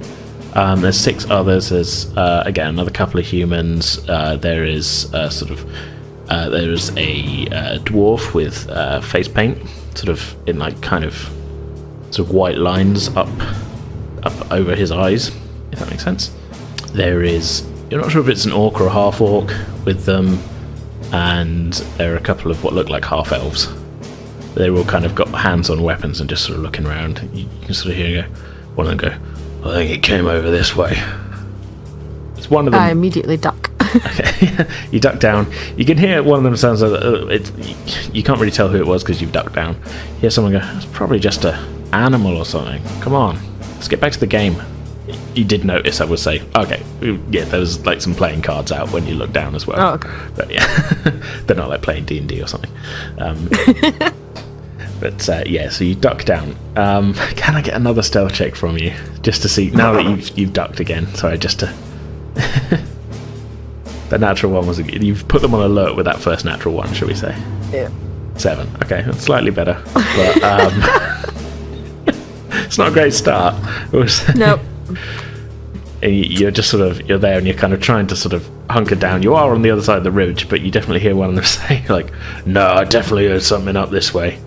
There's 6 others. There's again another couple of humans. There is there's a dwarf with face paint, sort of in like kind of sort of white lines up over his eyes, if that makes sense. There is, you're not sure if it's an orc or a half orc with them, and there are a couple of what look like half elves. They've all kind of got hands on weapons and just sort of looking around. You can sort of hear one of them go, I think it came over this way. It's one of them. I immediately duck. Okay, you duck down. You can hear one of them sounds like you can't really tell who it was because you've ducked down. You hear someone go, it's probably just an animal or something. Come on, let's get back to the game. You did notice, I would say. Okay, yeah, there was like some playing cards out when you look down as well. Oh, okay. But yeah, they're not like playing D&D or something. But yeah, so you duck down. Can I get another stealth check from you just to see now that you've ducked again? Sorry, just to. The natural one was you've put them on alert with that first natural one, shall we say? Yeah. 7. Okay, that's slightly better, but it's not a great start. Nope. And you're just you're there and you're kind of trying to sort of hunker down. You are on the other side of the ridge, but you definitely hear one of them say like, "No, I definitely heard something up this way."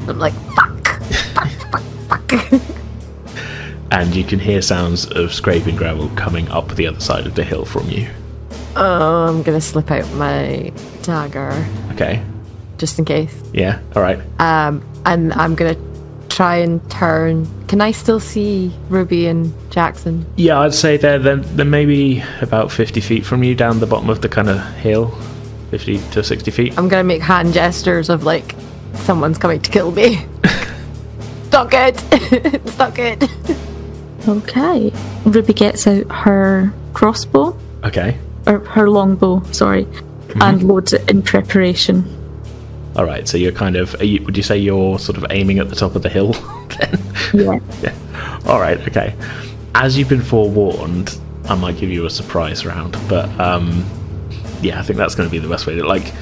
I'm like, fuck. And you can hear sounds of scraping gravel coming up the other side of the hill from you. Oh, I'm gonna slip out my dagger. Okay. Just in case. Yeah, alright. And I'm gonna try and turn. Can I still see Ruby and Jackson? Yeah, I'd say they're maybe about 50 feet from you down the bottom of the kind of hill. 50 to 60 feet. I'm gonna make hand gestures of like, someone's coming to kill me. Stop it! Stop it! Okay. Ruby gets out her crossbow. Okay. Or her longbow, sorry. Mm-hmm. And loads it in preparation. Alright, so you're kind of... would you say you're sort of aiming at the top of the hill then? Yeah. Yeah. Alright, okay. As you've been forewarned, I might give you a surprise round, but yeah, I think that's going to be the best way to... Like,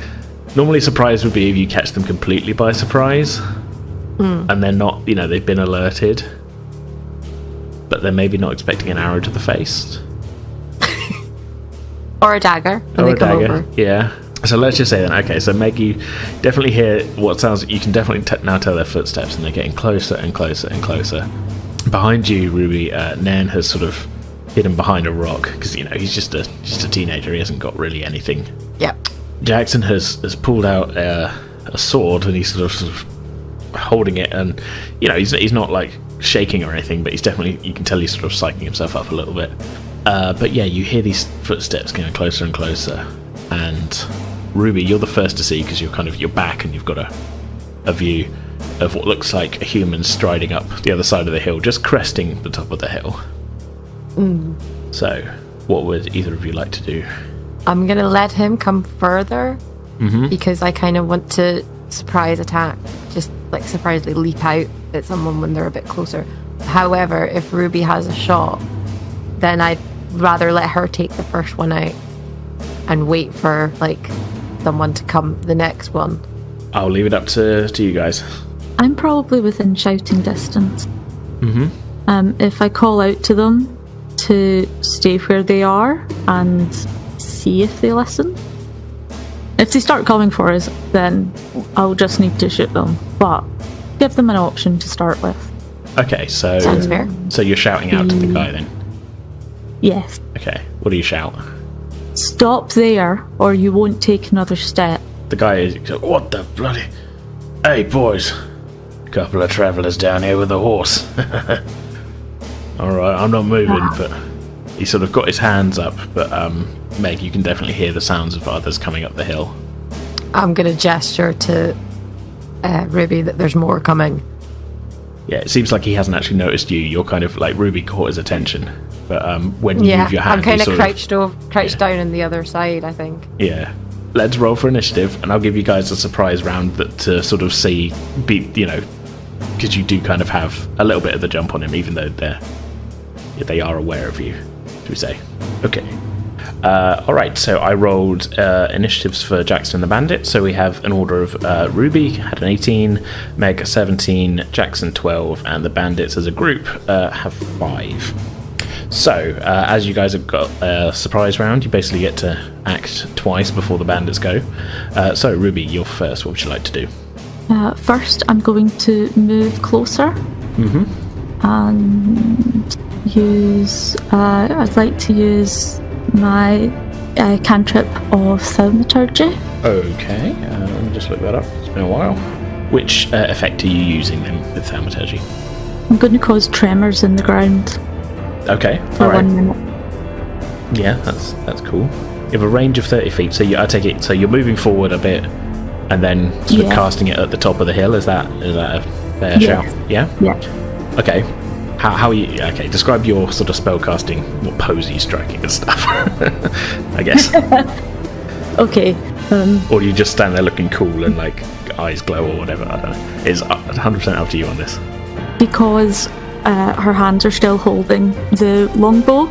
normally surprise would be if you catch them completely by surprise, and they're not, they've been alerted, but they're maybe not expecting an arrow to the face. Or a dagger. Or a dagger, yeah. So let's just say then, okay, so Meg, you definitely hear what sounds... You can definitely now tell their footsteps, and they're getting closer and closer and closer. Behind you, Ruby, Nairn has sort of hidden behind a rock, because, he's just a teenager, he hasn't got really anything. Yep. Jackson has pulled out a sword, and he's sort of holding it, and, he's not, like, shaking or anything, but he's definitely... You can tell he's sort of psyching himself up a little bit. But yeah, you hear these footsteps getting closer and closer, and Ruby, you're the first to see because you're back and you've got a view, of what looks like a human striding up the other side of the hill, just cresting the top of the hill. So, what would either of you like to do? I'm going to let him come further because I kind of want to surprise attack, just like surprisingly leap out at someone when they're a bit closer. However, if Ruby has a shot, then I'd rather let her take the first one out and wait for like someone to come the next one. I'll leave it up to you guys. I'm probably within shouting distance. If I call out to them to stay where they are and see if they listen. If they start coming for us, then I'll just need to shoot them. But give them an option to start with. Okay, so Sounds fair. So you're shouting out to the guy then? Yes. Okay, what do you shout? Stop there, or you won't take another step. The guy is, what the bloody... Hey, boys. Couple of travellers down here with a horse. Alright, I'm not moving, but... He sort of got his hands up, but, Meg, you can definitely hear the sounds of others coming up the hill. I'm going to gesture to Ruby that there's more coming. Yeah, it seems like he hasn't actually noticed you. You're kind of like, Ruby caught his attention. But when you move your hand... I'm kind of crouched down on the other side, I think. Yeah. Let's roll for initiative, and I'll give you guys a surprise round that to sort of see, because you do kind of have a little bit of the jump on him, even though they are aware of you, should we say. Okay. Alright, so I rolled initiatives for Jackson and the Bandit. So we have an order of Ruby had an 18, Meg a 17, Jackson 12, and the Bandits as a group have 5. So, as you guys have got a surprise round, you basically get to act twice before the bandits go. So, Ruby, you're first. What would you like to do? First, I'm going to move closer. And use... I'd like to use my cantrip of thaumaturgy. Okay, let me just look that up. It's been a while. Which effect are you using then with thaumaturgy? I'm going to cause tremors in the ground. Okay, for all right. 1 minute. Yeah, that's cool. You have a range of 30 feet, so I take it. So you're moving forward a bit, and then sort of casting it at the top of the hill. Is that a fair shout? Yeah. Yeah. Okay. How are you? Okay, describe your sort of spell casting. What pose are you striking and stuff? I guess. Okay. Or do you just stand there looking cool and like eyes glow or whatever? I don't know. It's 100% up to you on this. Because her hands are still holding the longbow.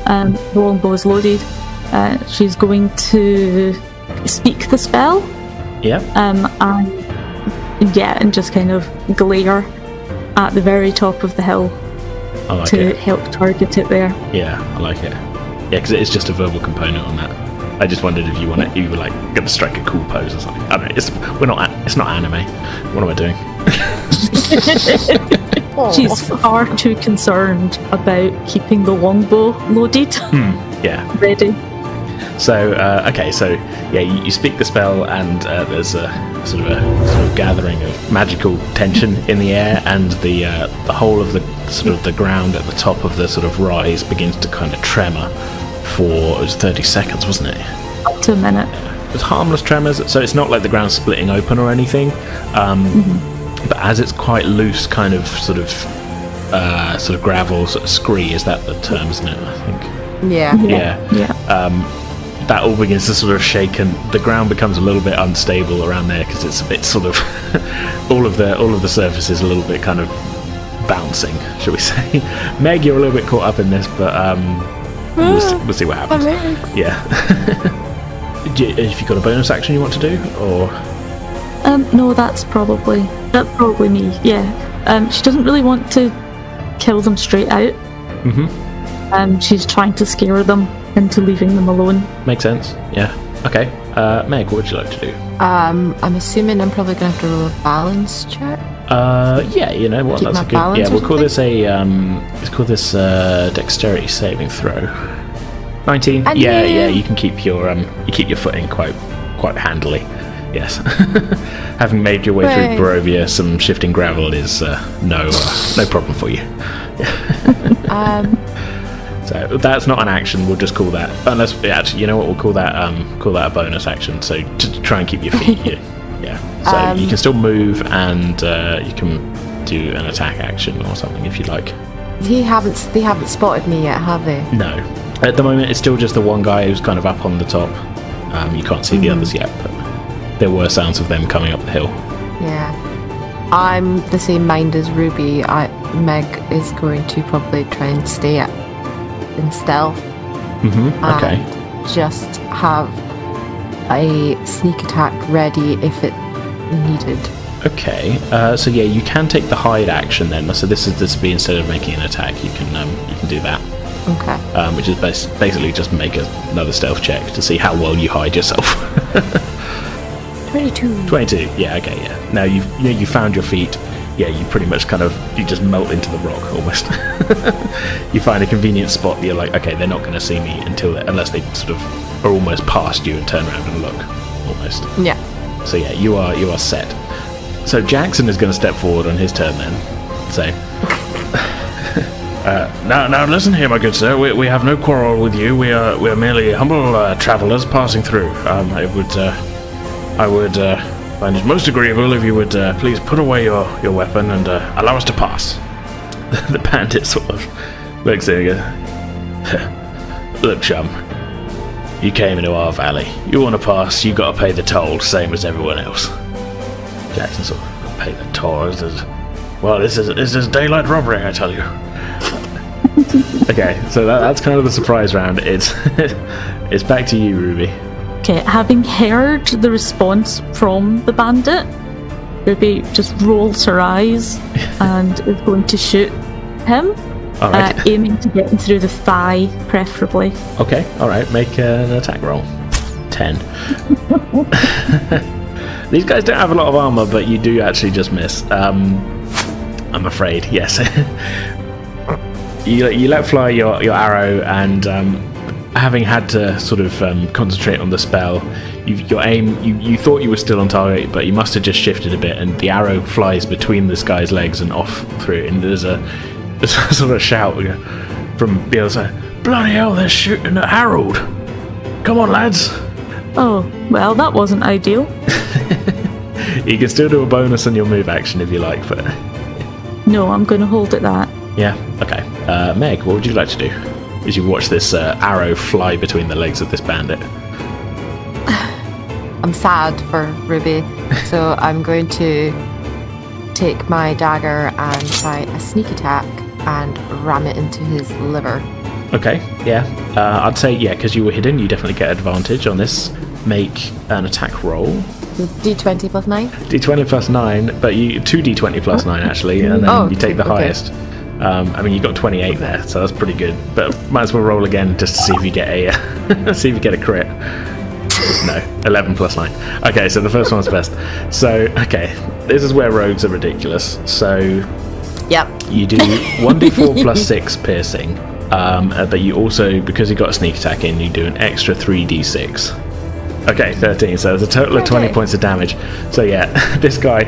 The longbow is loaded. She's going to speak the spell. Yeah. And just kind of glare at the very top of the hill help target it there. Yeah, I like it. Yeah, because it is just a verbal component on that. I just wondered if you were like going to strike a cool pose or something. I don't know. It's not anime. What am I doing? She's far too concerned about keeping the longbow loaded. Yeah. Ready. So, you speak the spell, and there's a sort of gathering of magical tension in the air, and the whole of the sort of the ground at the top of the sort of rise begins to kind of tremor for, it was 30 seconds, wasn't it? Up to a minute. It was harmless tremors, so it's not like the ground splitting open or anything. But as it's quite loose, kind of sort of gravel, sort of scree, is that the term, isn't it? I think. Yeah. That all begins to sort of shake, and the ground becomes a little bit unstable around there because it's a bit sort of all of the surface is a little bit kind of bouncing, shall we say? Meg, you're a little bit caught up in this, but we'll see what happens. Yeah. Have you got a bonus action you want to do, or? No, that's probably me. Yeah. She doesn't really want to kill them straight out. She's trying to scare them into leaving them alone. Makes sense. Yeah. Okay. Meg, what would you like to do? I'm assuming I'm probably gonna have to roll a balance check. Yeah. You know what? That's a good. Yeah, we'll call this a let's call this dexterity saving throw. 19. Yeah. You can keep your footing quite handily. Yes. Having made your way through Barovia, some shifting gravel is no problem for you. So that's not an action. We'll just call that. Unless actually, you know what? We'll call that a bonus action. So to try and keep your feet. Yeah. So you can still move, and you can do an attack action or something if you like. They haven't spotted me yet, have they? No. At the moment, it's still just the one guy who's kind of up on the top. You can't see the others yet, but there were sounds of them coming up the hill. Yeah. I'm the same mind as Ruby. Meg is going to probably try and stay in stealth. Okay. And just have a sneak attack ready if it needed. Okay. So yeah, you can take the hide action then. So this would be instead of making an attack, you can do that. Okay. Which is basically just make another stealth check to see how well you hide yourself. 22. Yeah. Okay. Yeah. Now you found your feet. Yeah. You pretty much you just melt into the rock almost. You find a convenient spot. You're like, okay, they're not going to see me unless they sort of are almost past you and turn around and look. Almost. Yeah. So yeah, you are set. So Jackson is going to step forward on his turn then. So. Now listen here, my good sir. We have no quarrel with you. We are merely humble travellers passing through. I would find it most agreeable if you would please put away your weapon and allow us to pass. The bandit sort of looks at you and goes, "Look, chum, you came into our valley. You want to pass? You got to pay the toll, same as everyone else." Jackson sort of pay the toll. Well, this is daylight robbery, I tell you. Okay, so that's kind of the surprise round. It's back to you, Ruby. Okay, having heard the response from the bandit, Ruby just rolls her eyes and is going to shoot him, Alright. aiming to get him through the thigh, preferably. Okay, alright, make an attack roll. 10. These guys don't have a lot of armor, but you do actually just miss. I'm afraid, yes. You let fly your arrow, and having had to sort of concentrate on the spell, your aim, you thought you were still on target, but you must have just shifted a bit, and the arrow flies between this guy's legs and off through, and there's a sort of shout from the other side, "Bloody hell, they're shooting at Harold! Come on, lads!" Oh, well, that wasn't ideal. You can still do a bonus on your move action if you like, but... No, I'm going to hold at that. Yeah, okay. Meg, what would you like to do as you watch this arrow fly between the legs of this bandit? I'm sad for Ruby, so I'm going to take my dagger and try a sneak attack and ram it into his liver. Okay, yeah. I'd say, yeah, because you were hidden, you definitely get advantage on this. Make an attack roll. D20 plus 9? D20 plus 9, but 2D20 plus 9 actually, and then you take the highest. I mean, you got 28 there, so that's pretty good. But might as well roll again just to see if you get a crit. No, 11 plus 9. Okay, so the first one's best. So, okay, this is where rogues are ridiculous. So, yep, you do 1d4 plus 6 piercing, but you also, because you got a sneak attack in, you do an extra 3d6. Okay, 13, so there's a total of 20 points of damage. So yeah, this guy,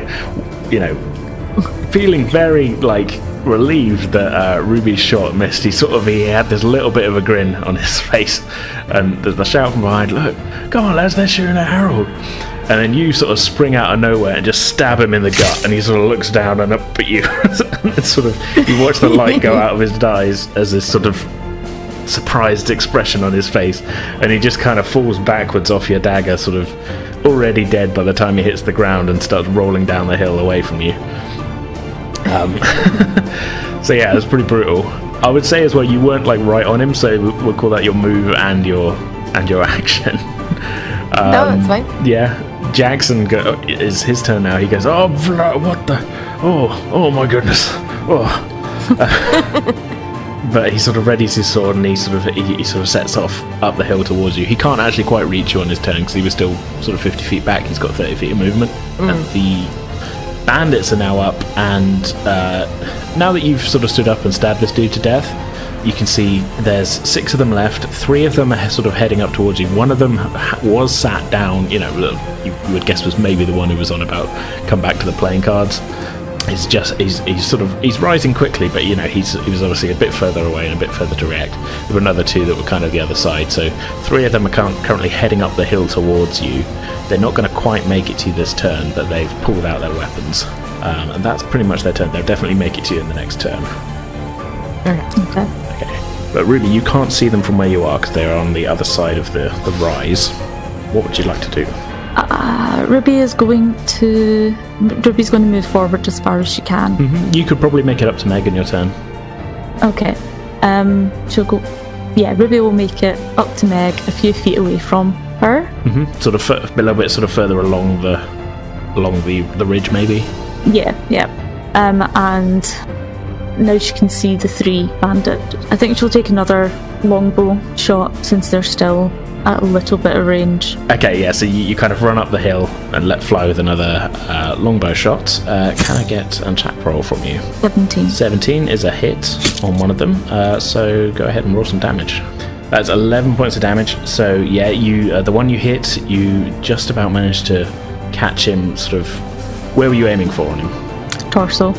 feeling very, relieved that Ruby's shot missed, he had this little bit of a grin on his face, and there's the shout from behind, "Look, come on lads, they're shooting at Harold." And then you sort of spring out of nowhere and just stab him in the gut, and he sort of looks down and up at you. And you watch the light go out of his eyes as this sort of surprised expression on his face, and he just kind of falls backwards off your dagger, sort of already dead by the time he hits the ground, and starts rolling down the hill away from you. So yeah, it was pretty brutal. I would say as well, you weren't right on him, so we'll call that your move and your action. No, that's fine. Yeah, Jackson is his turn now. He goes, "Oh, what the? Oh my goodness! Oh." But he sort of readies his sword, and he sort of sets off up the hill towards you. He can't actually quite reach you on his turn because he was still sort of 50 feet back. He's got 30 feet of movement. And the bandits are now up, and now that you've sort of stood up and stabbed this dude to death, you can see there's 6 of them left. 3 of them are sort of heading up towards you. One of them was sat down, you would guess was maybe the one who was on about come back to the playing cards. he's rising quickly, but he was obviously a bit further away and a bit further to react. There were another two that were kind of the other side, so 3 of them are currently heading up the hill towards you. They're not going to quite make it to you this turn, but they've pulled out their weapons, and that's pretty much their turn. They'll definitely make it to you in the next turn. Okay. But Ruby, you can't see them from where you are because they are on the other side of the rise. What would you like to do? Ruby's going to move forward as far as she can. You could probably make it up to Meg in your turn. Okay. She'll go. Yeah, Ruby will make it up to Meg, a few feet away from her. Sort of a little bit further along the ridge, maybe. Yeah. And now she can see the 3 bandit. I think she'll take another longbow shot since they're still at a little bit of range. Okay, yeah, so you kind of run up the hill and let fly with another longbow shot. Can I get an attack roll from you? 17. 17 is a hit on one of them, so go ahead and roll some damage. That's 11 points of damage, so yeah, you the one you hit, you just about managed to catch him sort of... Where were you aiming for on him? Torso,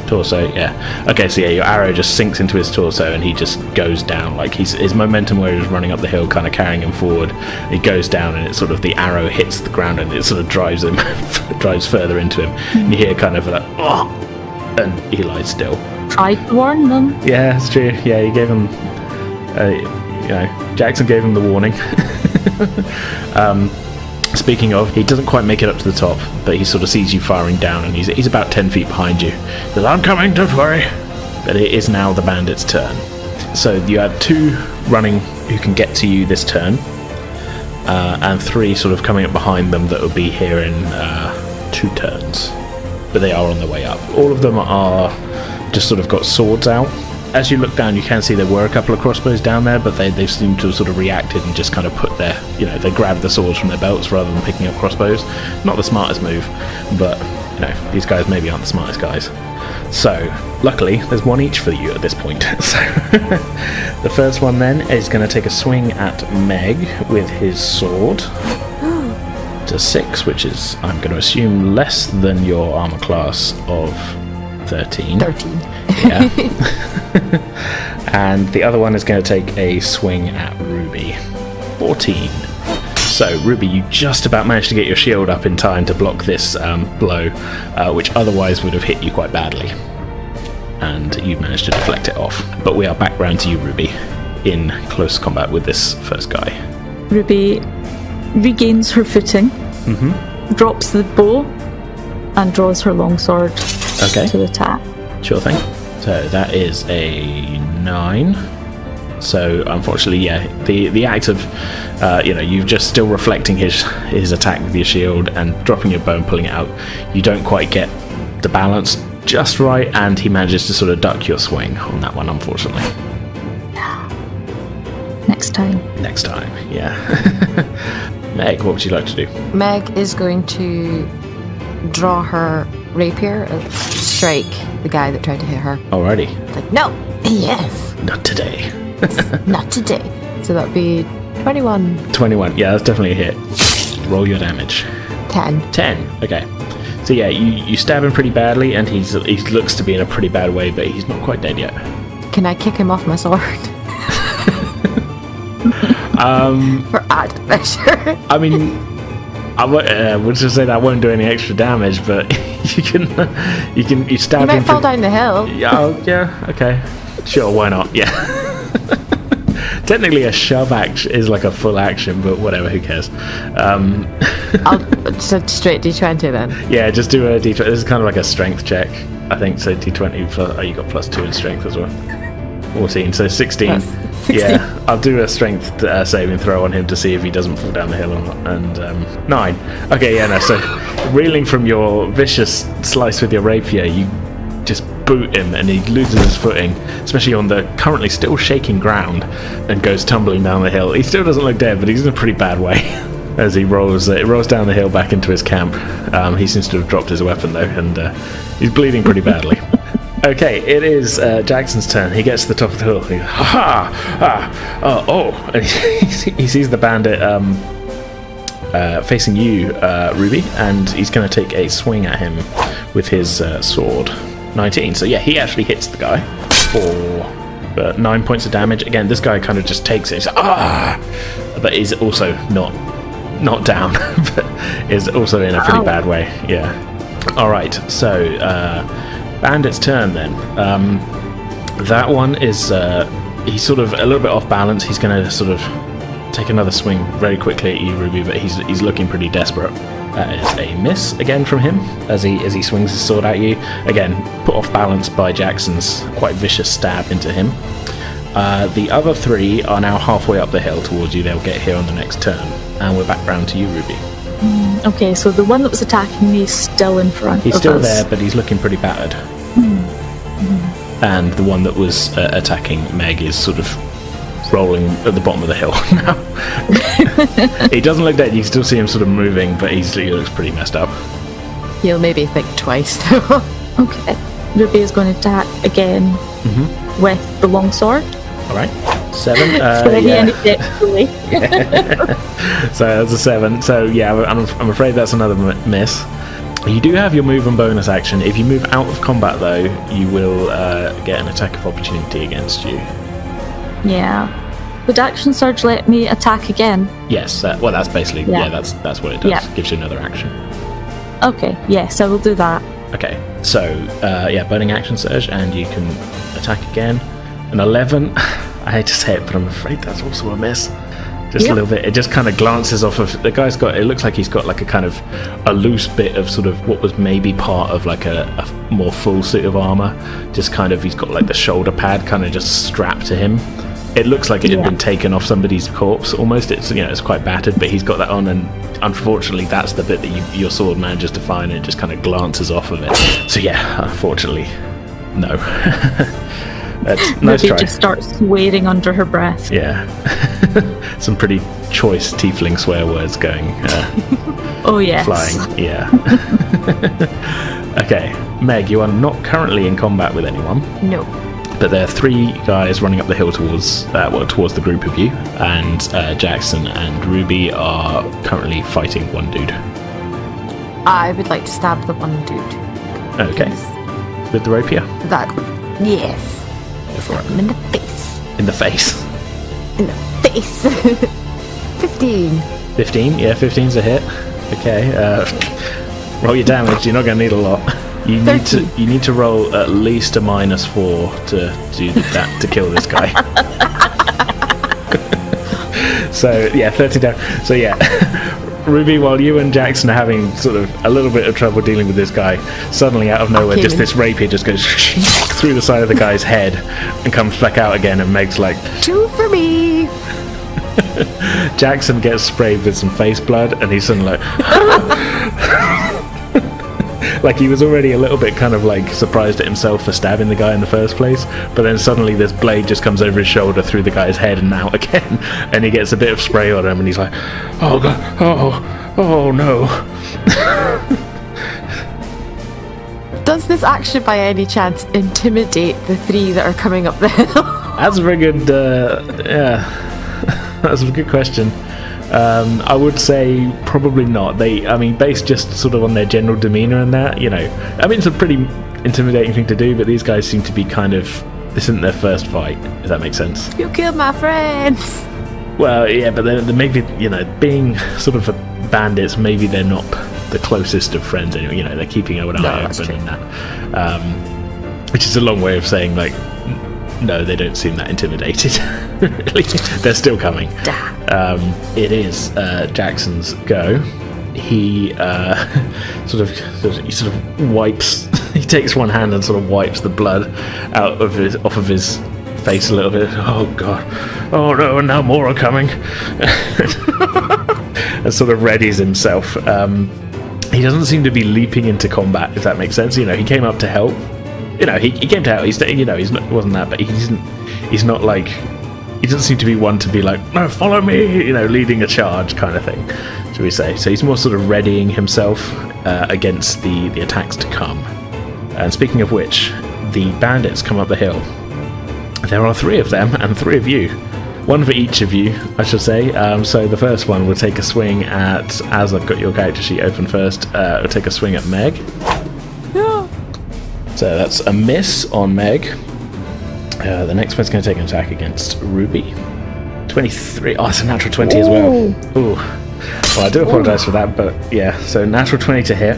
yeah. Okay, so yeah, your arrow just sinks into his torso and he just goes down. Like his momentum where he was running up the hill kind of carrying him forward. He goes down and the arrow hits the ground and it sort of drives further into him. And you hear kind of like, oh, and he lies still. Tried to warn them. Yeah, it's true. Yeah, you gave him, Jackson gave him the warning. Speaking of, he doesn't quite make it up to the top, but he sort of sees you firing down, and he's about 10 feet behind you. He says, "I'm coming, don't worry." But it is now the bandit's turn. So you have 2 running who can get to you this turn, and 3 sort of coming up behind them that will be here in 2 turns. But they are on their way up. All of them are just sort of got swords out. As you look down, you can see there were a couple of crossbows down there, but they seem to have sort of reacted and just kind of put their, they grabbed the swords from their belts rather than picking up crossbows. Not the smartest move, but, these guys maybe aren't the smartest guys. So, luckily, there's 1 each for you at this point. So, the first one then is going to take a swing at Meg with his sword. To 6, which is, I'm going to assume, less than your armor class of 13. 13. Yeah. And the other one is going to take a swing at Ruby. 14. So, Ruby, you just about managed to get your shield up in time to block this blow, which otherwise would have hit you quite badly. And you've managed to deflect it off. But we are back round to you, Ruby, in close combat with this first guy. Ruby regains her footing, drops the bow, and draws her longsword to attack. Sure thing. So that is a 9. So unfortunately, yeah, the act of, you're just still reflecting his attack with your shield and dropping your bow and pulling it out. You don't quite get the balance just right, and he manages to sort of duck your swing on that one, unfortunately. Next time, yeah. Meg, what would you like to do? Meg is going to draw her rapier and strike the guy that tried to hit her. Alrighty. It's like, no! Yes! Not today. Not today. So that would be 21. 21, yeah, that's definitely a hit. Roll your damage. 10. 10, okay. So yeah, you stab him pretty badly, and he looks to be in a pretty bad way, but he's not quite dead yet. Can I kick him off my sword? For added measure. I mean, I would just say that won't do any extra damage, but you stab him. He might fall down the hill. Yeah, okay. Sure, why not? Yeah. Technically, a shove action is like a full action, but whatever, who cares? I'll just straight D20 then. Yeah, just do a D20. This is kind of like a strength check, I think. So D20 plus, you got +2 in strength as well. 14, so 16. 16. Yeah, I'll do a strength saving throw on him to see if he doesn't fall down the hill or not. And 9. Okay, yeah, no. So reeling from your vicious slice with your rapier, you just boot him, and he loses his footing, especially on the currently still shaking ground, and goes tumbling down the hill. He still doesn't look dead, but he's in a pretty bad way as he rolls down the hill back into his camp. He seems to have dropped his weapon though, and he's bleeding pretty badly. Okay, it is Jackson's turn. He gets to the top of the hill. He goes, and he sees the bandit facing you, Ruby, and he's going to take a swing at him with his sword. 19. So yeah, he actually hits the guy for 9 points of damage. Again, this guy kind of just takes it. He's like, but is also not down, but is also in a pretty bad way. Yeah. All right. So Bandit's turn then. That one is he's sort of a little bit off balance. He's going to sort of take another swing very quickly at you, Ruby, but he's looking pretty desperate. That is a miss again from him as he swings his sword at you. Again, put off balance by Jackson's quite vicious stab into him. The other three are now halfway up the hill towards you. They'll get here on the next turn. And we're back round to you, Ruby. Okay, so the one that was attacking me is still in front of us. He's still there, but he's looking pretty battered. And the one that was attacking Meg is sort of rolling at the bottom of the hill now. He doesn't look dead. You can still see him sort of moving, but he looks pretty messed up. He'll maybe think twice. Okay. Ruby is going to attack again with the longsword. All right. 7. So that's a 7. So yeah, I'm afraid that's another miss. You do have your move and bonus action. If you move out of combat, though, you will get an attack of opportunity against you. Yeah. Would Action Surge let me attack again? Yes. Well, that's basically that's what it does. Yeah. Gives you another action. Okay. Yes, I will do that. Okay. So burning action surge, and you can attack again. An 11. I hate to say it, but I'm afraid that's also a miss. Just a little bit. It just kind of glances off of the guy's got. It looks like he's got like a kind of a loose bit of sort of what was maybe part of like a more full suit of armor. Just kind of he's got like the shoulder pad kind of just strapped to him. It looks like it had been taken off somebody's corpse almost. It's it's quite battered, but he's got that on, and unfortunately that's the bit that your sword manages to find, and it just kind of glances off of it. So yeah, unfortunately, no. That's nice try. Just starts swearing under her breath. Yeah. Some pretty choice tiefling swear words going. Oh yes. Flying. Yeah. Okay, Meg, you are not currently in combat with anyone. No. But there are 3 guys running up the hill towards the group of you, and Jackson and Ruby are currently fighting one dude. I would like to stab the one dude. Okay. With the rapier? Yes. Go for it. In the face. In the face? In the face. 15. 15? Yeah, 15's a hit. Okay. Roll your damage. You're not going to need a lot. You need to roll at least a -4 to do that to kill this guy. So yeah, 13 down. So yeah, Ruby, while you and Jackson are having sort of a little bit of trouble dealing with this guy, suddenly out of nowhere, just this rapier just goes through the side of the guy's head and comes back out again, and Meg's like, 2 for me. Jackson gets sprayed with some face blood, and he's suddenly like, like he was already a little bit kind of like surprised at himself for stabbing the guy in the first place, but then suddenly this blade just comes over his shoulder through the guy's head and out again, and he gets a bit of spray on him, and he's like, oh god, oh no. Does this action by any chance intimidate the 3 that are coming up the hill? That's a very good that's a good question. I would say probably not. Based just sort of on their general demeanour and that, it's a pretty intimidating thing to do, but these guys seem to be kind of, this isn't their first fight, if that makes sense. You killed my friends! Well, yeah, but they're maybe, being sort of bandits, maybe they're not the closest of friends anyway, they're keeping an eye open and that. Which is a long way of saying, like, no, they don't seem that intimidated. Really. They're still coming. It is Jackson's go. He sort of wipes. He takes one hand and sort of wipes the blood off of his face a little bit. Oh god! Oh no! And now more are coming. And sort of readies himself. He doesn't seem to be leaping into combat, if that makes sense. He came up to help. He came to help. He's wasn't that, but he's not like, he doesn't seem to be one to be like, no, follow me, leading a charge kind of thing, should we say. So he's more sort of readying himself against the attacks to come. And speaking of which, the bandits come up the hill. There are 3 of them and 3 of you. 1 for each of you, I should say. So the first one will take a swing at, as I've got your character sheet open first, will take a swing at Meg. So that's a miss on Meg. The next one's going to take an attack against Ruby. 23. Oh, it's a natural 20 as well. Ooh. Well, I do apologise for that, but yeah. So natural 20 to hit.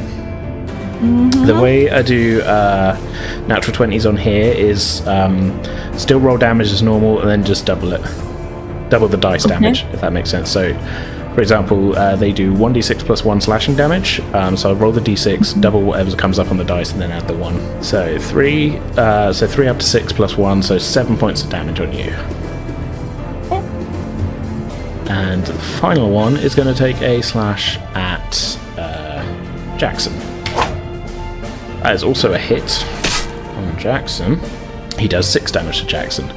The way I do natural 20s on here is still roll damage as normal and then just double it. Double the dice damage, if that makes sense. So, for example, they do 1d6 plus 1 slashing damage. So I'll roll the d6, double whatever comes up on the dice, and then add the 1. So 3 up to 6 plus 1, so 7 points of damage on you. And the final one is going to take a slash at Jackson. That is also a hit on Jackson. He does 6 damage to Jackson,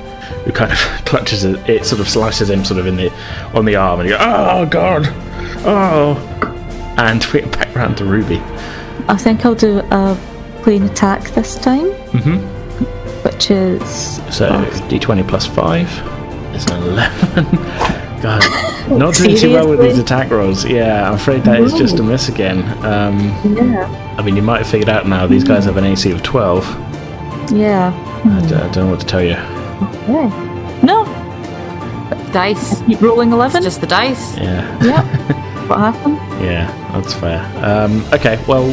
who kind of clutches it. It sort of slices him sort of on the arm, and he goes, "Oh God, oh!" And we get back round to Ruby. I think I'll do a plain attack this time. Which is so d20 plus 5 is an 11. God, not doing too well with these attack rolls. Yeah, I'm afraid that is just a miss again. I mean, you might have figured out now these guys have an AC of 12. Yeah. I don't know what to tell you. Okay. No. Dice. Keep rolling 11. It's just the dice. Yeah. Yep. What happened? Yeah, that's fair. Okay, well,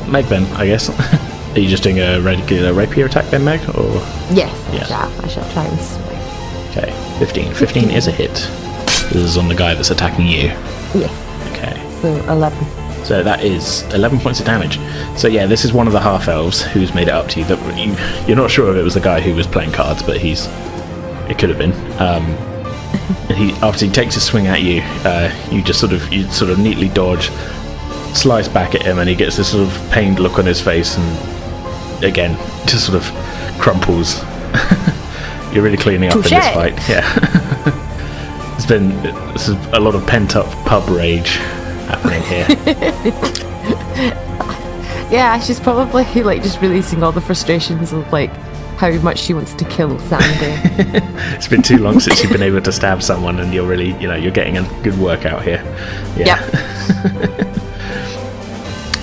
Meg then, I guess. Are you just doing a regular rapier attack then, Meg? Or Yes. Yeah. I shall try and swing. Okay, 15. 15 is a hit. This is on the guy that's attacking you. Yes. Okay. So 11. So that is 11 points of damage. So yeah, this is one of the half-elves who's made it up to you. That you're not sure if it was the guy who was playing cards, but it could have been. And after he takes a swing at you, you sort of neatly dodge, slice back at him, and he gets this sort of pained look on his face, and again, just sort of crumples. You're really cleaning up in this fight. Yeah. This is a lot of pent-up pub rage happening here. Yeah, she's probably like just releasing all the frustrations of like how much she wants to kill Sandy. It's been too long since you've been able to stab someone, and you're really, you're getting a good workout here. Yeah. Yep.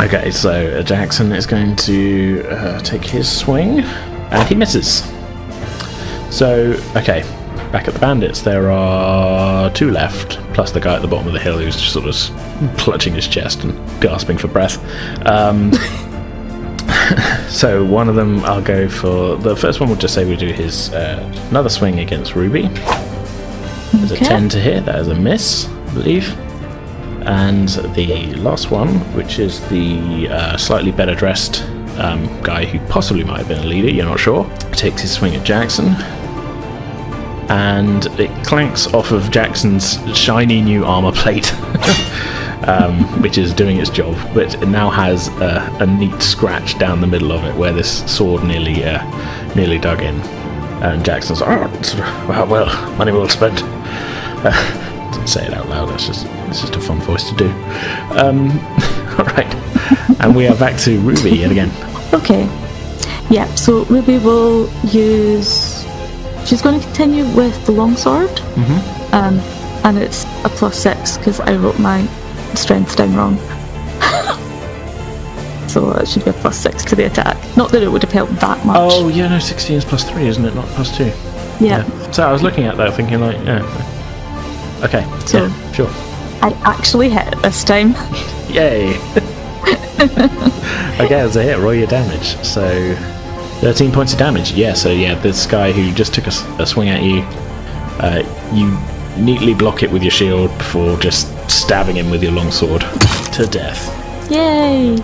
Okay, so Jackson is going to take his swing, and he misses. So, okay, back at the bandits, there are 2 left, plus the guy at the bottom of the hill who's just sort of clutching his chest and gasping for breath. So one of them, I'll go for the first one. We'll just say we do his another swing against Ruby. There's a 10 to hit. That is a miss, I believe. And the last one, which is the slightly better dressed guy who possibly might have been a leader, you're not sure, takes his swing at Jackson. And it clanks off of Jackson's shiny new armor plate, which is doing its job, but it now has a neat scratch down the middle of it where this sword nearly dug in. And Jackson's like, "Oh, well, money well spent." Didn't say it out loud. It's just a fun voice to do. All right, and we are back to Ruby yet again. Okay. Yeah. So Ruby will use. She's going to continue with the longsword, and it's a +6 because I wrote my strength down wrong. So it should be a +6 to the attack. Not that it would have helped that much. Oh yeah, no, 16 is +3, isn't it? Not +2. Yeah. So I was looking at that, thinking like, yeah. Okay. So yeah, sure. I actually hit it this time. Yay! Okay, that's a hit. Roll your damage. So 13 points of damage. Yeah, so yeah, this guy who just took a swing at you, you neatly block it with your shield before just stabbing him with your longsword to death. Yay!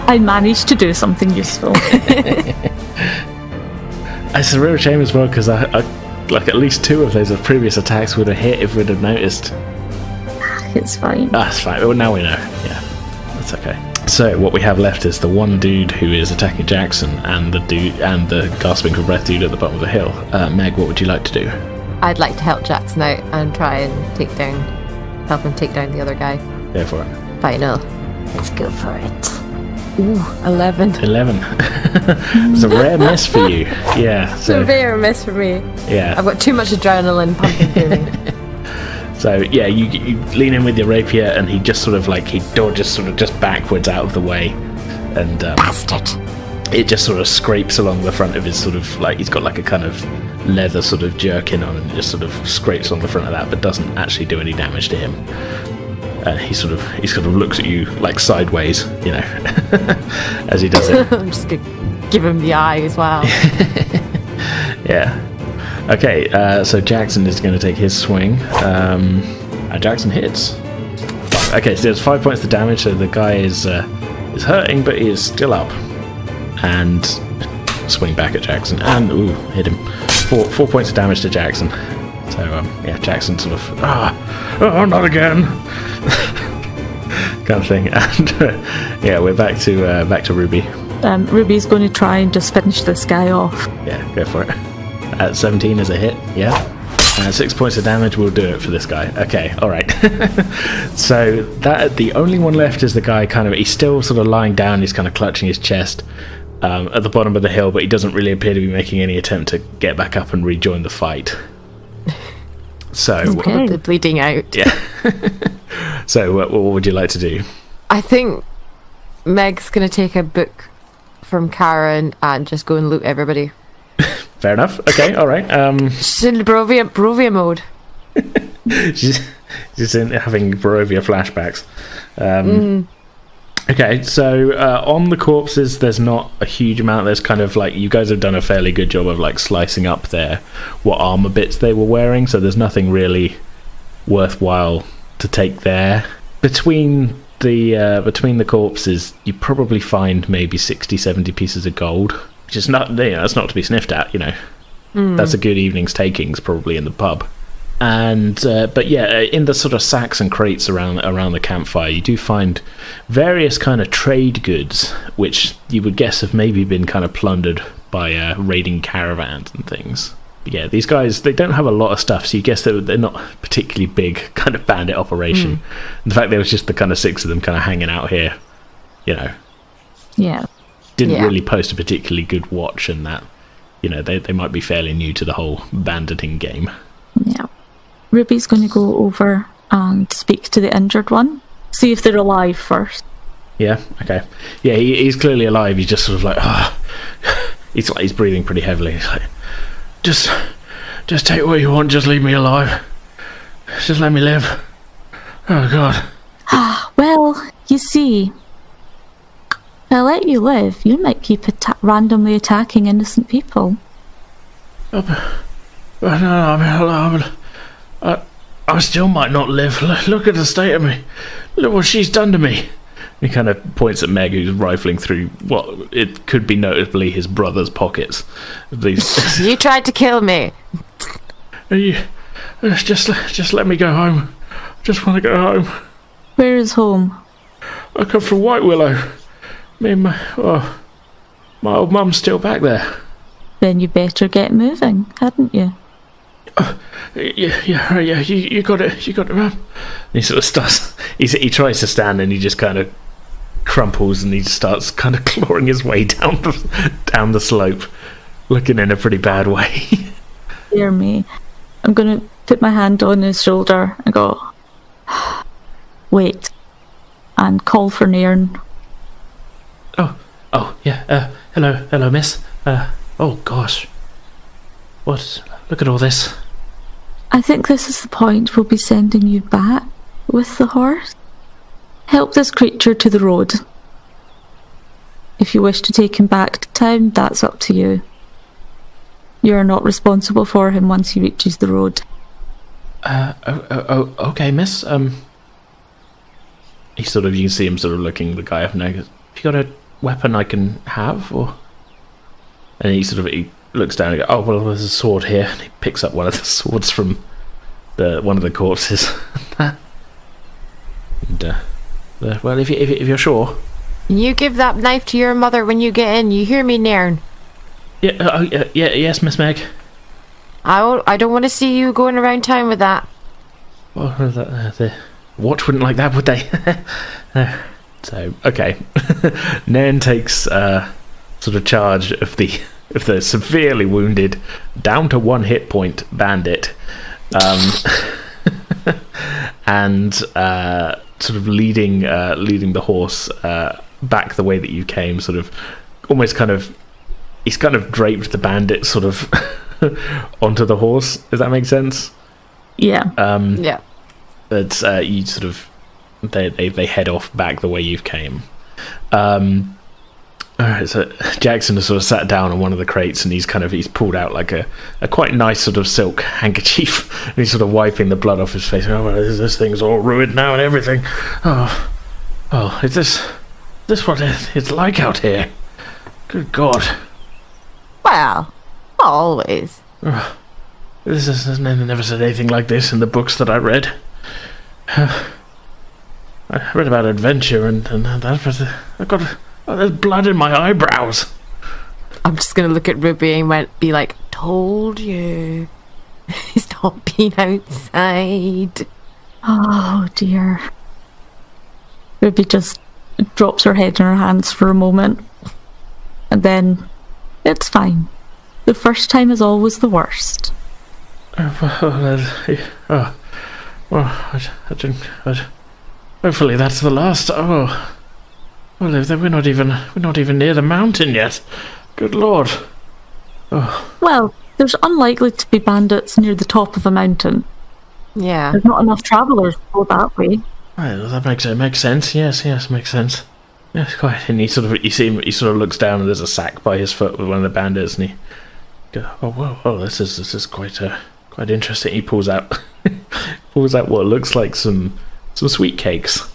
I managed to do something useful. It's a real shame as well, because I like at least 2 of those previous attacks would have hit if we'd have noticed. It's fine. That's fine. Well, now we know. Yeah, that's okay. So what we have left is the one dude who is attacking Jackson, and the gasping for breath dude at the bottom of the hill. Meg, what would you like to do? I'd like to help Jackson out and try and help him take down the other guy. Go for it. Final. Let's go for it. Ooh, 11. 11. It's a rare miss for you. Yeah. It's a rare miss for me. Yeah. I've got too much adrenaline pumping through me. So yeah, you lean in with your rapier, and he just sort of he dodges sort of just backwards out of the way, and bastard. it just sort of scrapes along the front of his sort of, like, he's got like a kind of leather sort of jerkin on, and it just sort of scrapes along the front of that, but doesn't actually do any damage to him. And he sort of looks at you like sideways, you know, as he does it. I'm just gonna give him the eye as well. Yeah. Okay, so Jackson is going to take his swing. And Jackson hits. Okay, so there's 5 points of damage, so the guy is hurting, but he is still up. And swing back at Jackson, and hit him. 4 points of damage to Jackson. So yeah, Jackson sort of not again, kind of thing. And yeah, we're back to Ruby. Ruby's going to try and just finish this guy off. Yeah, go for it. At 17 as a hit, yeah. 6 points of damage will do it for this guy. Okay, alright. So that the only one left is the guy he's still sort of lying down, he's kind of clutching his chest at the bottom of the hill, but he doesn't really appear to be making any attempt to get back up and rejoin the fight. So he's probably bleeding out. Yeah. So what would you like to do? I think Meg's going to take a book from Karen and just go and loot everybody. Fair enough. Okay, alright. She's in Barovia mode. she's in having Barovia flashbacks. Okay, so on the corpses, there's not a huge amount. There's kind of like, you guys have done a fairly good job of like slicing up what armor bits they were wearing, so there's nothing really worthwhile to take there. Between the corpses, you probably find maybe 60-70 pieces of gold, which is not, that's not to be sniffed at, you know. That's a good evening's takings probably in the pub. And but yeah, in the sort of sacks and crates around the campfire, you do find various kind of trade goods, which you would guess have maybe been kind of plundered by raiding caravans and things. But yeah, these guys, they don't have a lot of stuff, so you guess they're not a particularly big kind of bandit operation. In fact, there was just the kind of 6 of them kind of hanging out here, you know. Yeah. Didn't really post a particularly good watch, and that, you know, they might be fairly new to the whole banditing game. Yeah. Ruby's going to go over and speak to the injured one. See if they're alive first. Yeah, okay. Yeah, he's clearly alive. He's just sort of like, he's breathing pretty heavily. He's like, just take what you want, just leave me alive. Just let me live. Oh, God. Well, you see, if I let you live, you might keep randomly attacking innocent people. No, I still might not live. Look at the state of me. Look what she's done to me. He kind of points at Meg, who's rifling through what it could be noticeably his brother's pockets. You tried to kill me. Just let me go home. I just want to go home. Where is home? I come from White Willow. Me and my old mum's still back there. Then you better get moving, hadn't you? Yeah. You got it, Mum. He sort of starts. He tries to stand, and he just kind of crumples, and he starts kind of clawing his way down the slope, looking in a pretty bad way. Dear me. I'm going to put my hand on his shoulder and go, wait, and call for Nairn. Oh, yeah. Hello, miss. Oh gosh. What? Look at all this. I think this is the point we'll be sending you back with the horse. Help this creature to the road. If you wish to take him back to town, that's up to you. You are not responsible for him once he reaches the road. Okay, miss. You can see him sort of looking the guy up and down. Goes, have you got a weapon I can have, or? And he looks down and goes, oh, well, there's a sword here. And he picks up one of the swords from one of the corpses. And, well, if you're sure. You give that knife to your mother when you get in. You hear me, Nairn? Yes, Miss Meg. I don't want to see you going around town with that. Well, the watch wouldn't like that, would they? So, okay. Nairn takes sort of charge of the severely wounded, down to 1 hit point bandit, and sort of leading the horse back the way that you came, sort of almost kind of, he's kind of draped the bandit sort of onto the horse. Does that make sense? Yeah. Yeah. But you sort of, they head off back the way you came. Alright, so Jackson has sort of sat down on one of the crates, and he's pulled out like a quite nice sort of silk handkerchief, and he's sort of wiping the blood off his face. Oh, well, this thing's all ruined now and everything. Oh, is this what it's like out here? Good God. Well, not always. This has never said anything like this in the books that I read. I read about adventure and that, but there's blood in my eyebrows. I'm just going to look at Ruby and be like, told you. Stop being outside. Oh, dear. Ruby just drops her head in her hands for a moment. And then, it's fine. The first time is always the worst. I didn't. Hopefully that's the last. Oh, well, we're not even near the mountain yet. Good Lord. Oh. Well, there's unlikely to be bandits near the top of a mountain. Yeah. There's not enough travellers to go that way. Right, well, that makes sense. Yes, makes sense. Yes, quite. And he sort of looks down, and there's a sack by his foot with one of the bandits, and he goes, "Oh, whoa, this is quite interesting." He pulls out what looks like some sweet cakes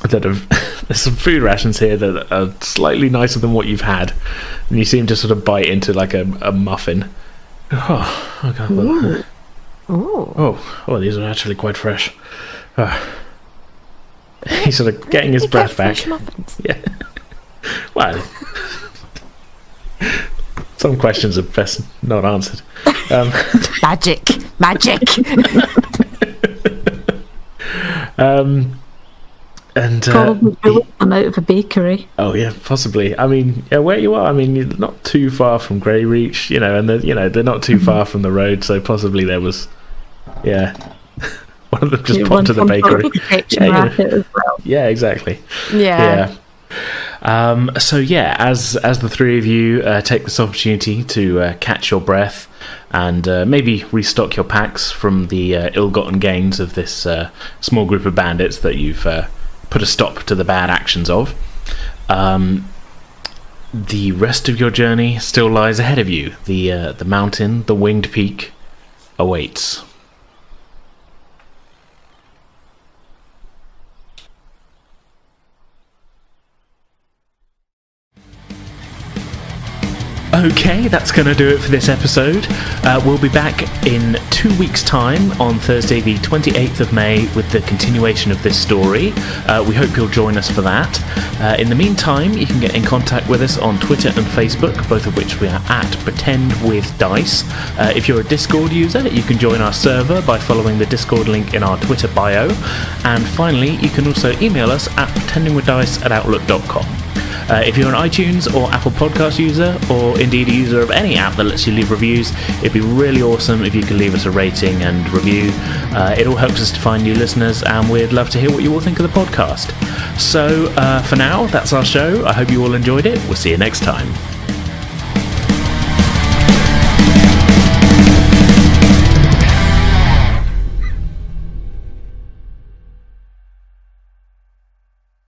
that have. There's some food rations here that are slightly nicer than what you've had, and you seem to sort of bite into like a muffin. Oh, okay. Well, oh, these are actually quite fresh. He's sort of getting his breath back. Fresh muffins. Yeah. Well, some questions are best not answered. Magic. And probably built them out of a bakery. Oh yeah, possibly. I mean, yeah, where you are, I mean, you're not too far from Grey Reach, and they're not too far from the road, so possibly there was, one of them just popped to the bakery. Yeah, exactly. Yeah. So yeah, as the three of you take this opportunity to catch your breath and maybe restock your packs from the ill-gotten gains of this small group of bandits that you've put a stop to the bad actions of, the rest of your journey still lies ahead of you. The mountain, the winged peak, awaits. Okay, that's going to do it for this episode. We'll be back in 2 weeks' time on Thursday the 28th of May with the continuation of this story. We hope you'll join us for that. In the meantime, you can get in contact with us on Twitter and Facebook, both of which we are at Pretend With Dice. If you're a Discord user, you can join our server by following the Discord link in our Twitter bio. And finally, you can also email us at pretendingwithdice@outlook.com. If you're an iTunes or Apple Podcast user, or indeed a user of any app that lets you leave reviews, it'd be really awesome if you could leave us a rating and review. It all helps us to find new listeners, and we'd love to hear what you all think of the podcast. So for now, that's our show. I hope you all enjoyed it. We'll see you next time.